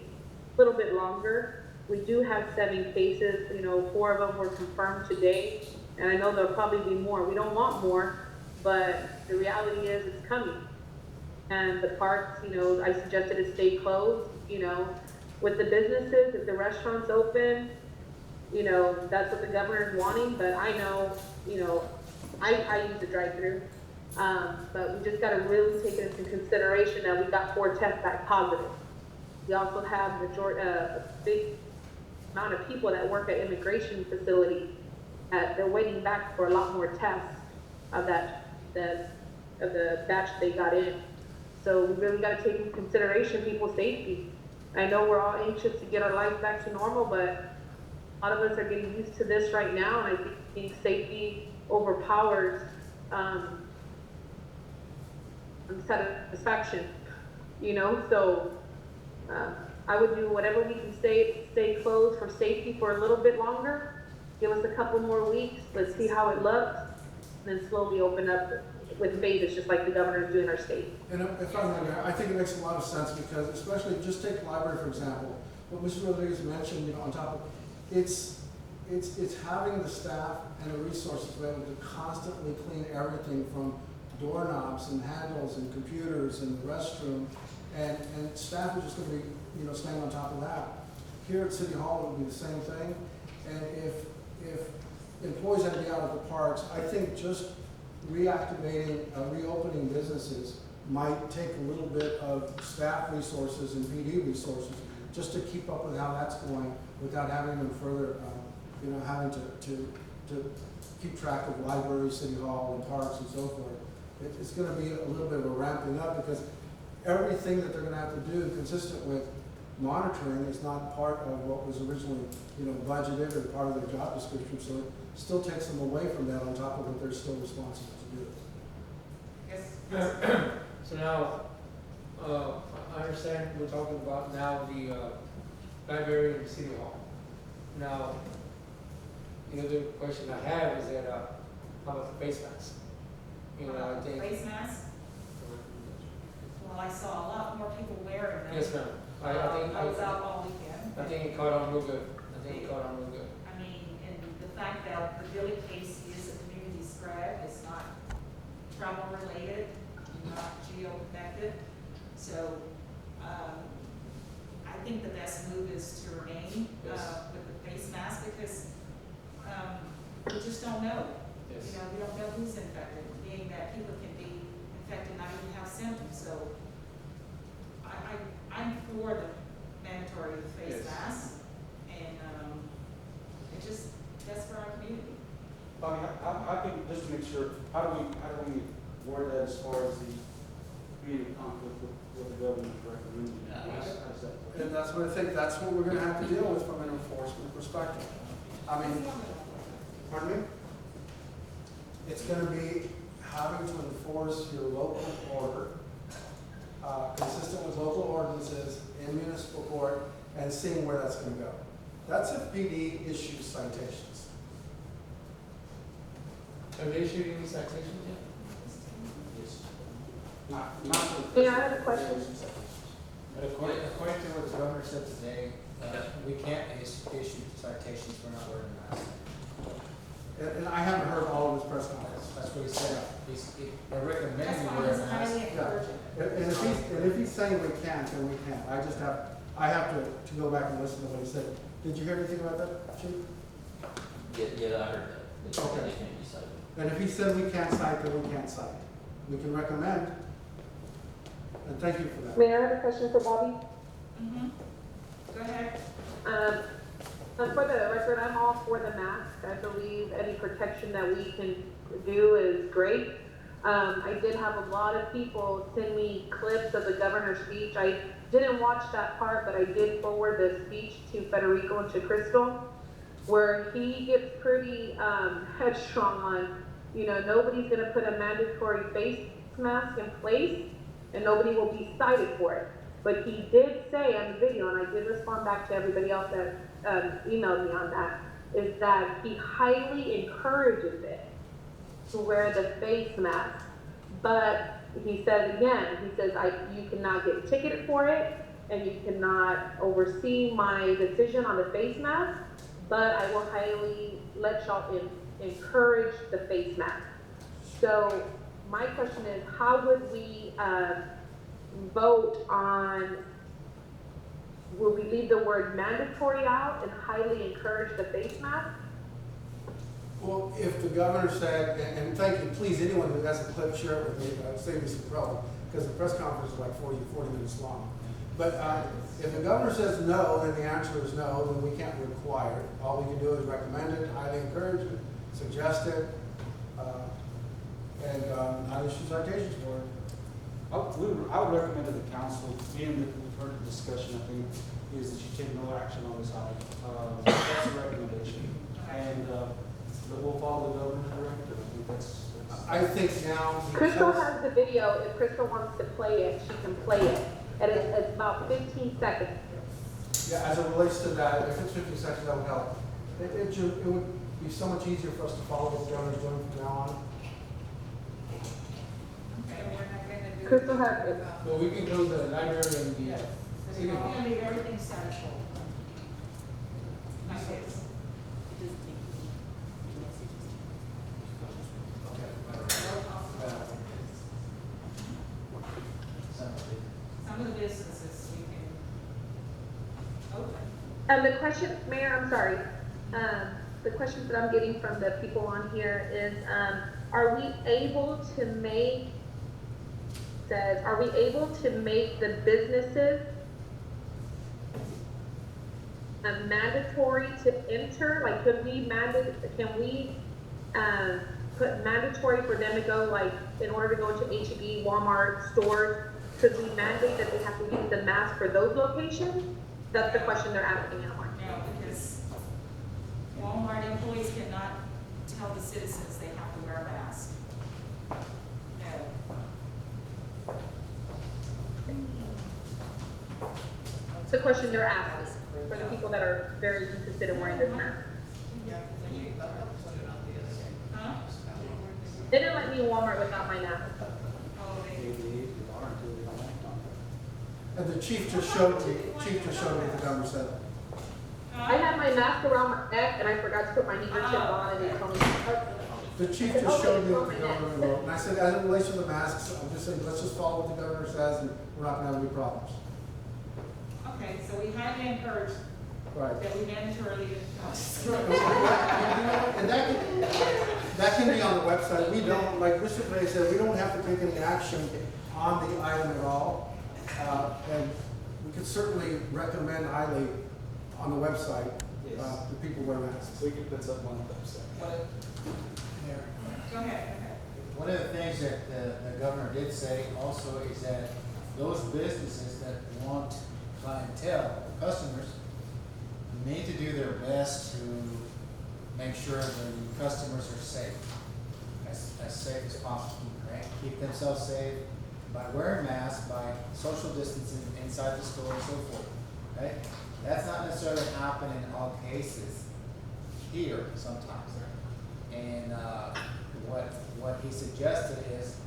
A little bit longer. We do have 7 cases, 4 of them were confirmed today, and I know there'll probably be more. We don't want more, but the reality is it's coming. And the parks, I suggested to stay closed, with the businesses, if the restaurants open, that's what the governor is wanting, but I know, I use the drive-through. But we just gotta really take it into consideration that we got 4 tests back positive. We also have a big amount of people that work at immigration facilities. They're waiting back for a lot more tests of the batch they got in. So we really gotta take into consideration people's safety. I know we're all anxious to get our lives back to normal, but a lot of us are getting used to this right now, and I think safety overpowers satisfaction, so I would do whatever we can stay closed for safety for a little bit longer. Give us a couple more weeks, let's see how it looks, and then slowly open up with phases, just like the governor is doing our state. And if I may, I think it makes a lot of sense because, especially, just take the library for example. What Mr. Rodriguez mentioned, on top of, it's having the staff and the resources to be able to constantly clean everything from doorknobs and handles and computers and the restroom, and staff is just going to be, staying on top of that. Here at City Hall, it would be the same thing. And if employees had to be out of the parks, I think just reactivating, reopening businesses might take a little bit of staff resources and PD resources just to keep up with how that's going without having them further, having to keep track of libraries, City Hall, and parks and so forth. It's going to be a little bit of a ramping up because everything that they're going to have to do consistent with monitoring is not part of what was originally, budgeted or part of their job description. So it still takes them away from that on top of what they're still responsible to do. Yes. So now, I understand we're talking about now the library and City Hall. Now, the other question I have is that, how about the face masks? I think. Face masks? Well, I saw a lot more people wearing them. Yes, ma'am. I was out all weekend. I think it caught on real good. I think it caught on real good. I mean, and the fact that the Billy case is a community spread, it's not travel related, not geo-connected. So, I think the best move is to remain, with the face mask because, we just don't know. Yes. We don't know who's infected, being that people can be infected, not even have symptoms, so I'm for the mandatory face Yes. mask, and, it just, that's for our community. I think, just to make sure, how do we word that as far as the community conflict with the government recommending? How does that work? And that's what I think, that's what we're gonna have to deal with from an enforcement perspective. I mean, pardon me? It's gonna be having to enforce your local order, consistent with local ordinances in municipal court, and seeing where that's gonna go. That's if PD issues citations. Have they issued any citations yet? Yes. not for. Yeah, I have a question. But according to what the governor said today, we can't issue citations for not wearing masks. And I haven't heard all of his press conference. That's what he said. They're recommending That's you why wear a it's mask. highly Yeah. encouraging. And if he's saying we can't, then we can't. I have to go back and listen to what he said. Did you hear anything about that, Chief? Yeah, I heard that. Okay. They can't be cited. And if he said we can't cite, then we can't cite. We can recommend. And thank you for that. Mayor, I have a question for Bobby. Mm-hmm. Go ahead. And for the record, I'm all for the mask. I believe any protection that we can do is great. I did have a lot of people send me clips of the governor's speech. I didn't watch that part, but I did forward the speech to Federico and to Crystal, where he gets pretty headstrong on, nobody's gonna put a mandatory face mask in place and nobody will be cited for it. But he did say on the video, and I did respond back to everybody else that emailed me on that, is that he highly encourages it to wear the face mask. But he says again, you cannot get ticketed for it, and you cannot oversee my decision on the face mask, but I will highly let y'all encourage the face mask. So my question is, how would we vote on, will we leave the word mandatory out and highly encourage the face mask? Well, if the governor said, and thank you, please, anyone who has a clip, share it with me, save me some trouble, because the press conference is like 40 minutes long. But if the governor says no, then the answer is no, then we can't require it. All we can do is recommend it, highly encourage it, suggest it, and not issue citations for it. I would recommend to the council, being that we've heard the discussion, I think, is that you take no action on this item. That's a recommendation. And that we'll follow the governor's directive. I think that's. I think now. Crystal has the video. If Crystal wants to play it, she can play it. And it's about 15 seconds. Yeah, as it relates to that, if it's 50 seconds, that would help. It would be so much easier for us to follow what the governor's doing from now on. And we're not gonna do. Crystal has it. But we can go to the library and the, So city we're hall. gonna leave everything status quo. Like this. Some of the businesses we can open. The question, Mayor, I'm sorry. The questions that I'm getting from the people on here is, are we able to make the businesses mandatory to enter? Like, can we put mandatory for them to go, like, in order to go into H-E-B, Walmart, stores? Could we mandate that they have to use the mask for those locations? That's the question they're asking now. No, because Walmart employees cannot tell the citizens they have to wear a mask. No. It's the question they're asking for the people that are very interested in wearing this mask. Huh? They didn't let me in Walmart without my mask. Oh, they, And the chief just showed me what the governor said. I had my mask around my neck and I forgot to put my handkerchief on and they told me, The chief just showed me what the governor wrote, and I said, as it relates to the masks, I'm just saying, let's just follow what the governor says, and we're not gonna have any problems. okay, so we highly encourage Right. that we mandatorily. And that can be on the website. We don't, like Mr. Clay said, we don't have to take any action on the item at all. And we could certainly recommend highly on the website, that people wear masks. We can put something on the website. Go ahead, One of the things that the governor did say also is that those businesses that want clientele, customers, need to do their best to make sure the customers are safe, as safe as possible, right? Keep themselves safe by wearing masks, by social distancing inside the store and so forth, right? That's not necessarily happen in all cases here sometimes. And what he suggested is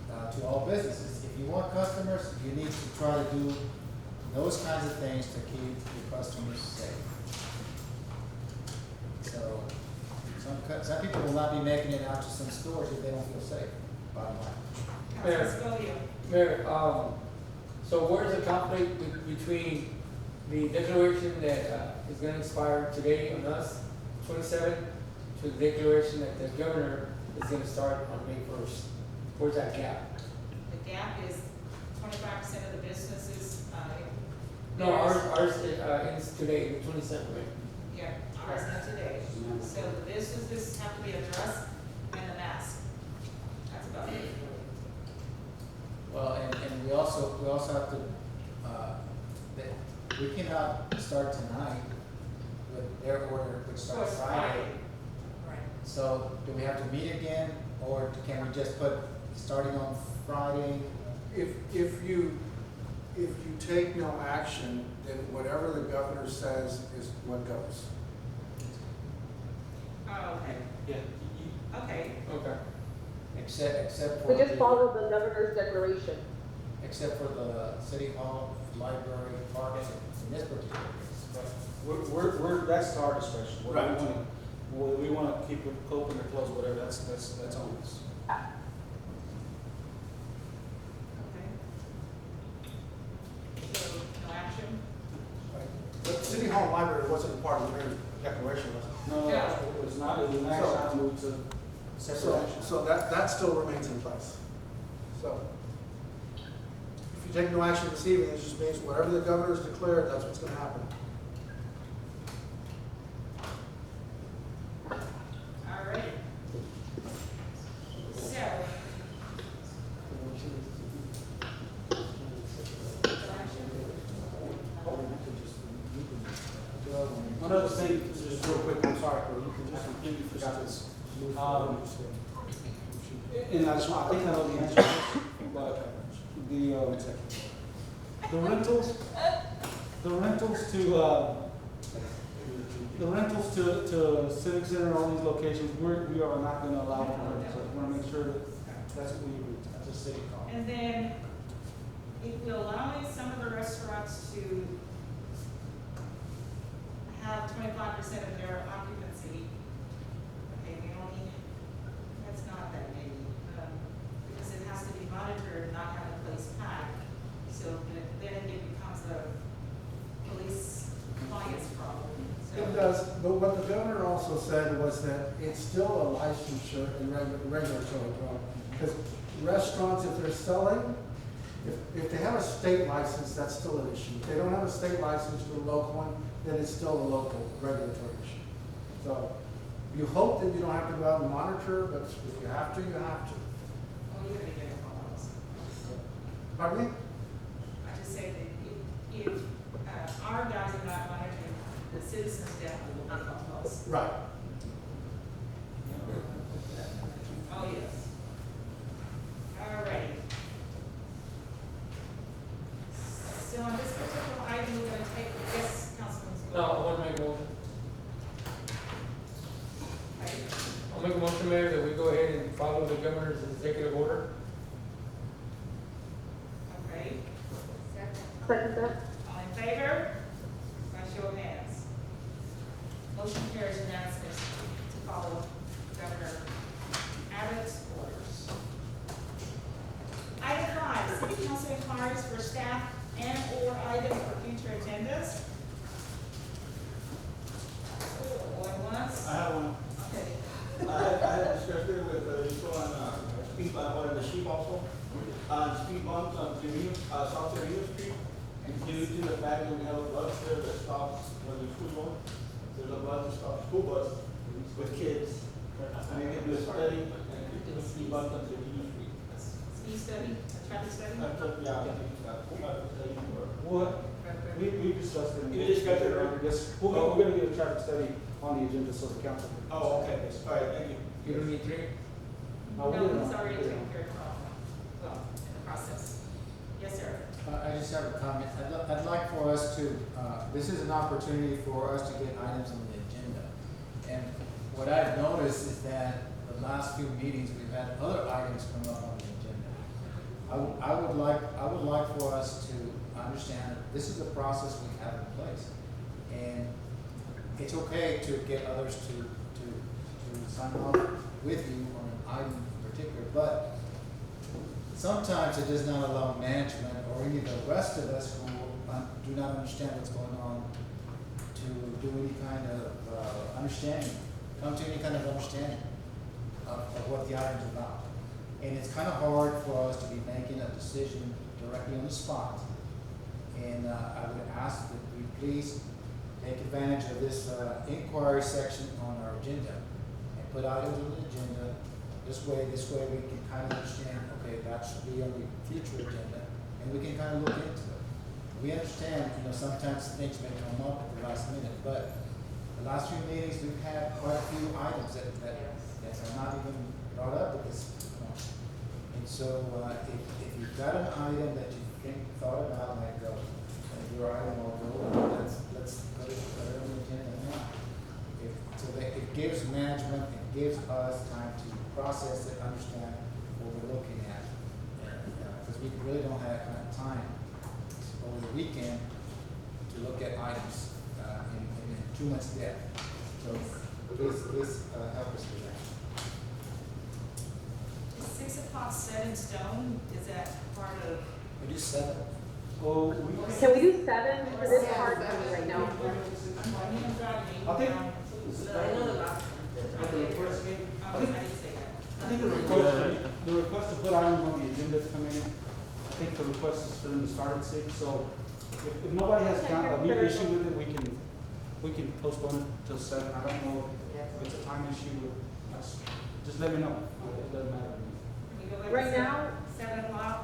to all businesses. If you want customers, you need to try to do those kinds of things to keep your customers safe. So, some people will not be making it out to some stores if they don't feel safe, bottom line. Councilman Scodia. Mayor, so where's the conflict between the declaration that is gonna expire today on us, 27th, to the declaration that the governor is gonna start on May 1st? Where's that gap? The gap is 25% of the businesses, No, ours ends today, the 27th, right? yeah, ours not today. So the businesses have to be addressed and a mask. That's about it. Well, and we also have to, we cannot start tonight with their order, which starts So it's Friday. Right. So do we have to meet again, or can we just put, starting on Friday? If you take no action, then whatever the governor says is what goes. Oh, okay, Yeah. okay. Okay. Except for We just the, follow the governor's declaration. except for the city hall, library, park, in this particular case. We're, that's our discretion. Right. Whether we wanna keep it open or closed, whatever, that's on us. Okay. So, no action? But City Hall and Library wasn't part of the mayor's declaration, was it? No, Yeah. it was not, it was an action item moved to separate action. So that still remains in place. So, if you take no action this evening, it just means whatever the governor's declared, that's what's gonna happen. All right. So, no action? One other thing, just real quick, I'm sorry, I just completely forgot this. And I think I know the answer, to this, but the rentals to Civic Center, all these locations, we are not gonna allow for it, so we wanna make sure that that's what we agree, that's a city call. And then, if we're allowing some of the restaurants to have 25% of their occupancy, okay, we only, that's not that many, because it has to be monitored, not have the place packed. So then it becomes a police compliance problem. So- It does, but what the governor also said was that it's still a licensure and regulatory problem. Because restaurants, if they're selling, if they have a state license, that's still an issue. If they don't have a state license for a local one, then it's still a local regulatory issue. So you hope that you don't have to go out and monitor, but if you have to, you have to. Oh, you're gonna get calls. Pardon me? I just say that if our guys are not monitoring, the citizens definitely will get calls. Right. Oh, yes. All right. So on this particular item, we're gonna take, yes, Councilman No, Scott. I want to make a motion. Right. I'll make a motion, Mayor, that we go ahead and follow the governor's executive order. Okay, Second that? all in favor? By show of hands. Motion carries unanimously to follow Governor Abbott's orders. Item 5, city council inquiries for staff and/or items for future agendas. Going once? I have one. Okay. I had discussed it with, Rico on, speed bump, or the sheep also. Speed bumps on Trevino, South Trevino Street. Due to the fact that we have a bus there that stops when the school going, there's a bus that stops, school bus with kids. And they can do a study and do a speed bump on Trevino Street. Speed study, a traffic study? Yeah, I think it's a study for. What, we discussed it. You discussed it, right? Yes, we're gonna get a traffic study on the agenda so the council. can- Oh, okay, all right, thank you. You don't need three? No, it's already taken care of, well, in the process. Yes, sir. I just have a comment. I'd like for us to, this is an opportunity for us to get items on the agenda. And what I've noticed is that the last few meetings, we've had other items come up on the agenda. I would like for us to understand that this is the process we have in place. And it's okay to get others to sign off with you on an item in particular, but sometimes it does not allow management or any of the rest of us who do not understand what's going on to do any kind of understanding, come to any kind of understanding of what the item's about. And it's kind of hard for us to be making a decision directly on the spot. And I would ask that we please take advantage of this inquiry section on our agenda and put items on the agenda. This way we can kind of understand, okay, that should be on the future agenda, and we can kind of look into it. We understand, sometimes things may come up at the last minute, but the last few meetings, we've had quite a few items that are not even brought up at this point. And so, if you've got an item that you thought about, like your item or go, let's put it on the agenda now. So that it gives management, it gives us time to process it, understand what we're looking at. Because we really don't have kind of time over the weekend to look at items in too much depth. So please help us with that. Is 6 o'clock set in stone? Is that part of? We do 7. Oh, Can we do 7 for this part right now? I think. I think the request to put items on the agenda to come in, I think the request is for them to start at 6, so if nobody has a big issue with it, we can postpone it till 7. I don't know if it's a time issue, just let me know, it doesn't matter to me. Right now, 7 o'clock,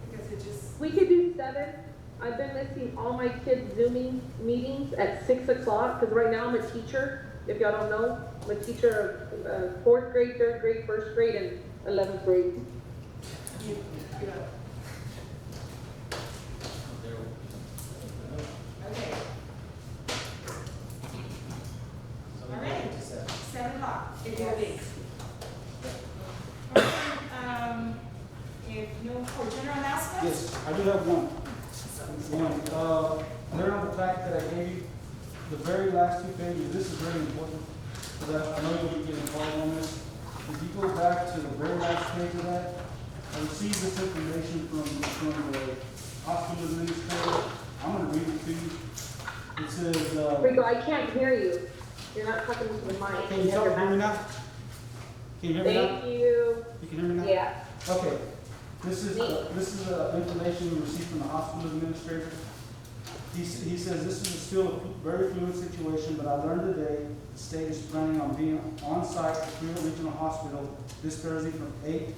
because it just. we could do 7. I've been missing all my kids' Zooming meetings at 6 o'clock, because right now I'm a teacher. If y'all don't know, I'm a teacher of 4th grade, 3rd grade, 1st grade, and 11th grade. Okay. All right, 7 o'clock, it will be. If no, general announcements? Yes, I do have one. There on the packet that I gave you, the very last 2 pages, this is very important, because I know you'll be getting called on this. If you go back to the very last page of that, I received this information from the hospital administrator. I'm gonna read it to you. It says, Rico, I can't hear you. You're not talking to the mic. can you hear me now? Can you hear me now? Thank you. You can hear me now? Yeah. Okay, this is information we received from the hospital administrator. He says this is still a very fluid situation, but I learned today the state is planning on being on site at Freehold Regional Hospital this Thursday from 8,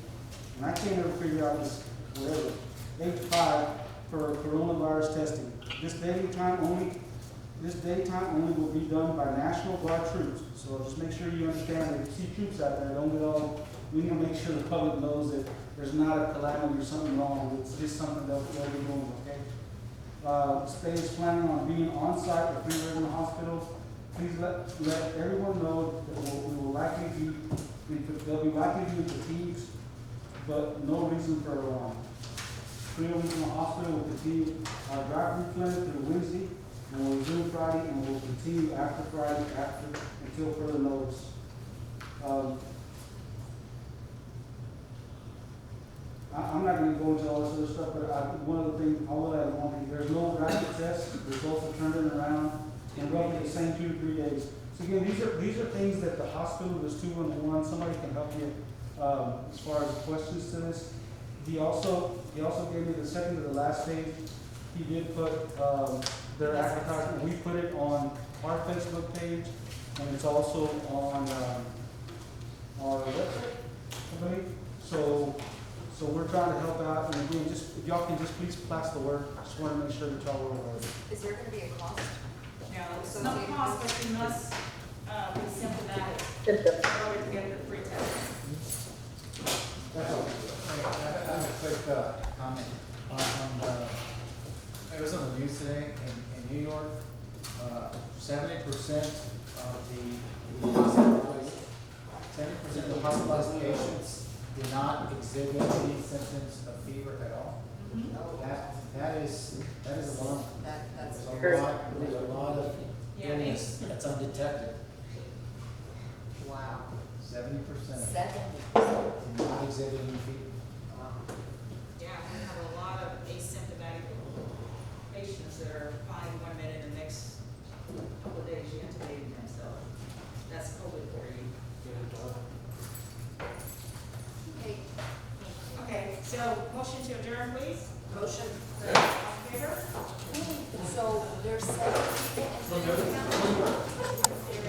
and I can't ever figure out this, whatever, 8 to 5 for coronavirus testing. This daytime only will be done by National Guard troops. So just make sure you understand that if you see troops out there, don't get all, we need to make sure the public knows that there's not a calamity or something wrong. It's just something they'll be doing, okay? The state is planning on being on site at Freehold Regional Hospital. Please let everyone know that we will likely be, there'll be likely to be fatigues, but no reason for alarm. Freehold Regional Hospital will continue our drive-through clinic through Wednesday, and we'll resume Friday, and we'll continue after Friday, until further notice. I'm not gonna go into all this other stuff, but one of the things, I will add one thing, there's no rapid test, results are turning around in roughly the same 2 to 3 days. So again, these are things that the hospital, there's 211, somebody can help you, as far as questions to this. He also gave me the second to the last page. He did put, their advertisement, we put it on our Facebook page, and it's also on, our website, I believe. So we're trying to help out, and again, just, if y'all can just please pass the word, I just want to make sure that y'all were aware of it. Is there gonna be a cost? No, it's no cost, but you must, be symptomatic in order to get the free test. That's all. I have a quick comment on it was on the news today in New York. 70% of the hospitalized patients did not exhibit any symptoms of fever at all. That is alarming. That's There's a lot of Yeah, illness that's undetected, wow. 70% 70%. not exhibiting fever. Yeah, we have a lot of asymptomatic patients that are fine 1 minute and the next couple of days you intubated them, so that's COVID for you. Okay. Okay, so motion to adjourn, please. Motion. All in favor? So there's 7 people in the council.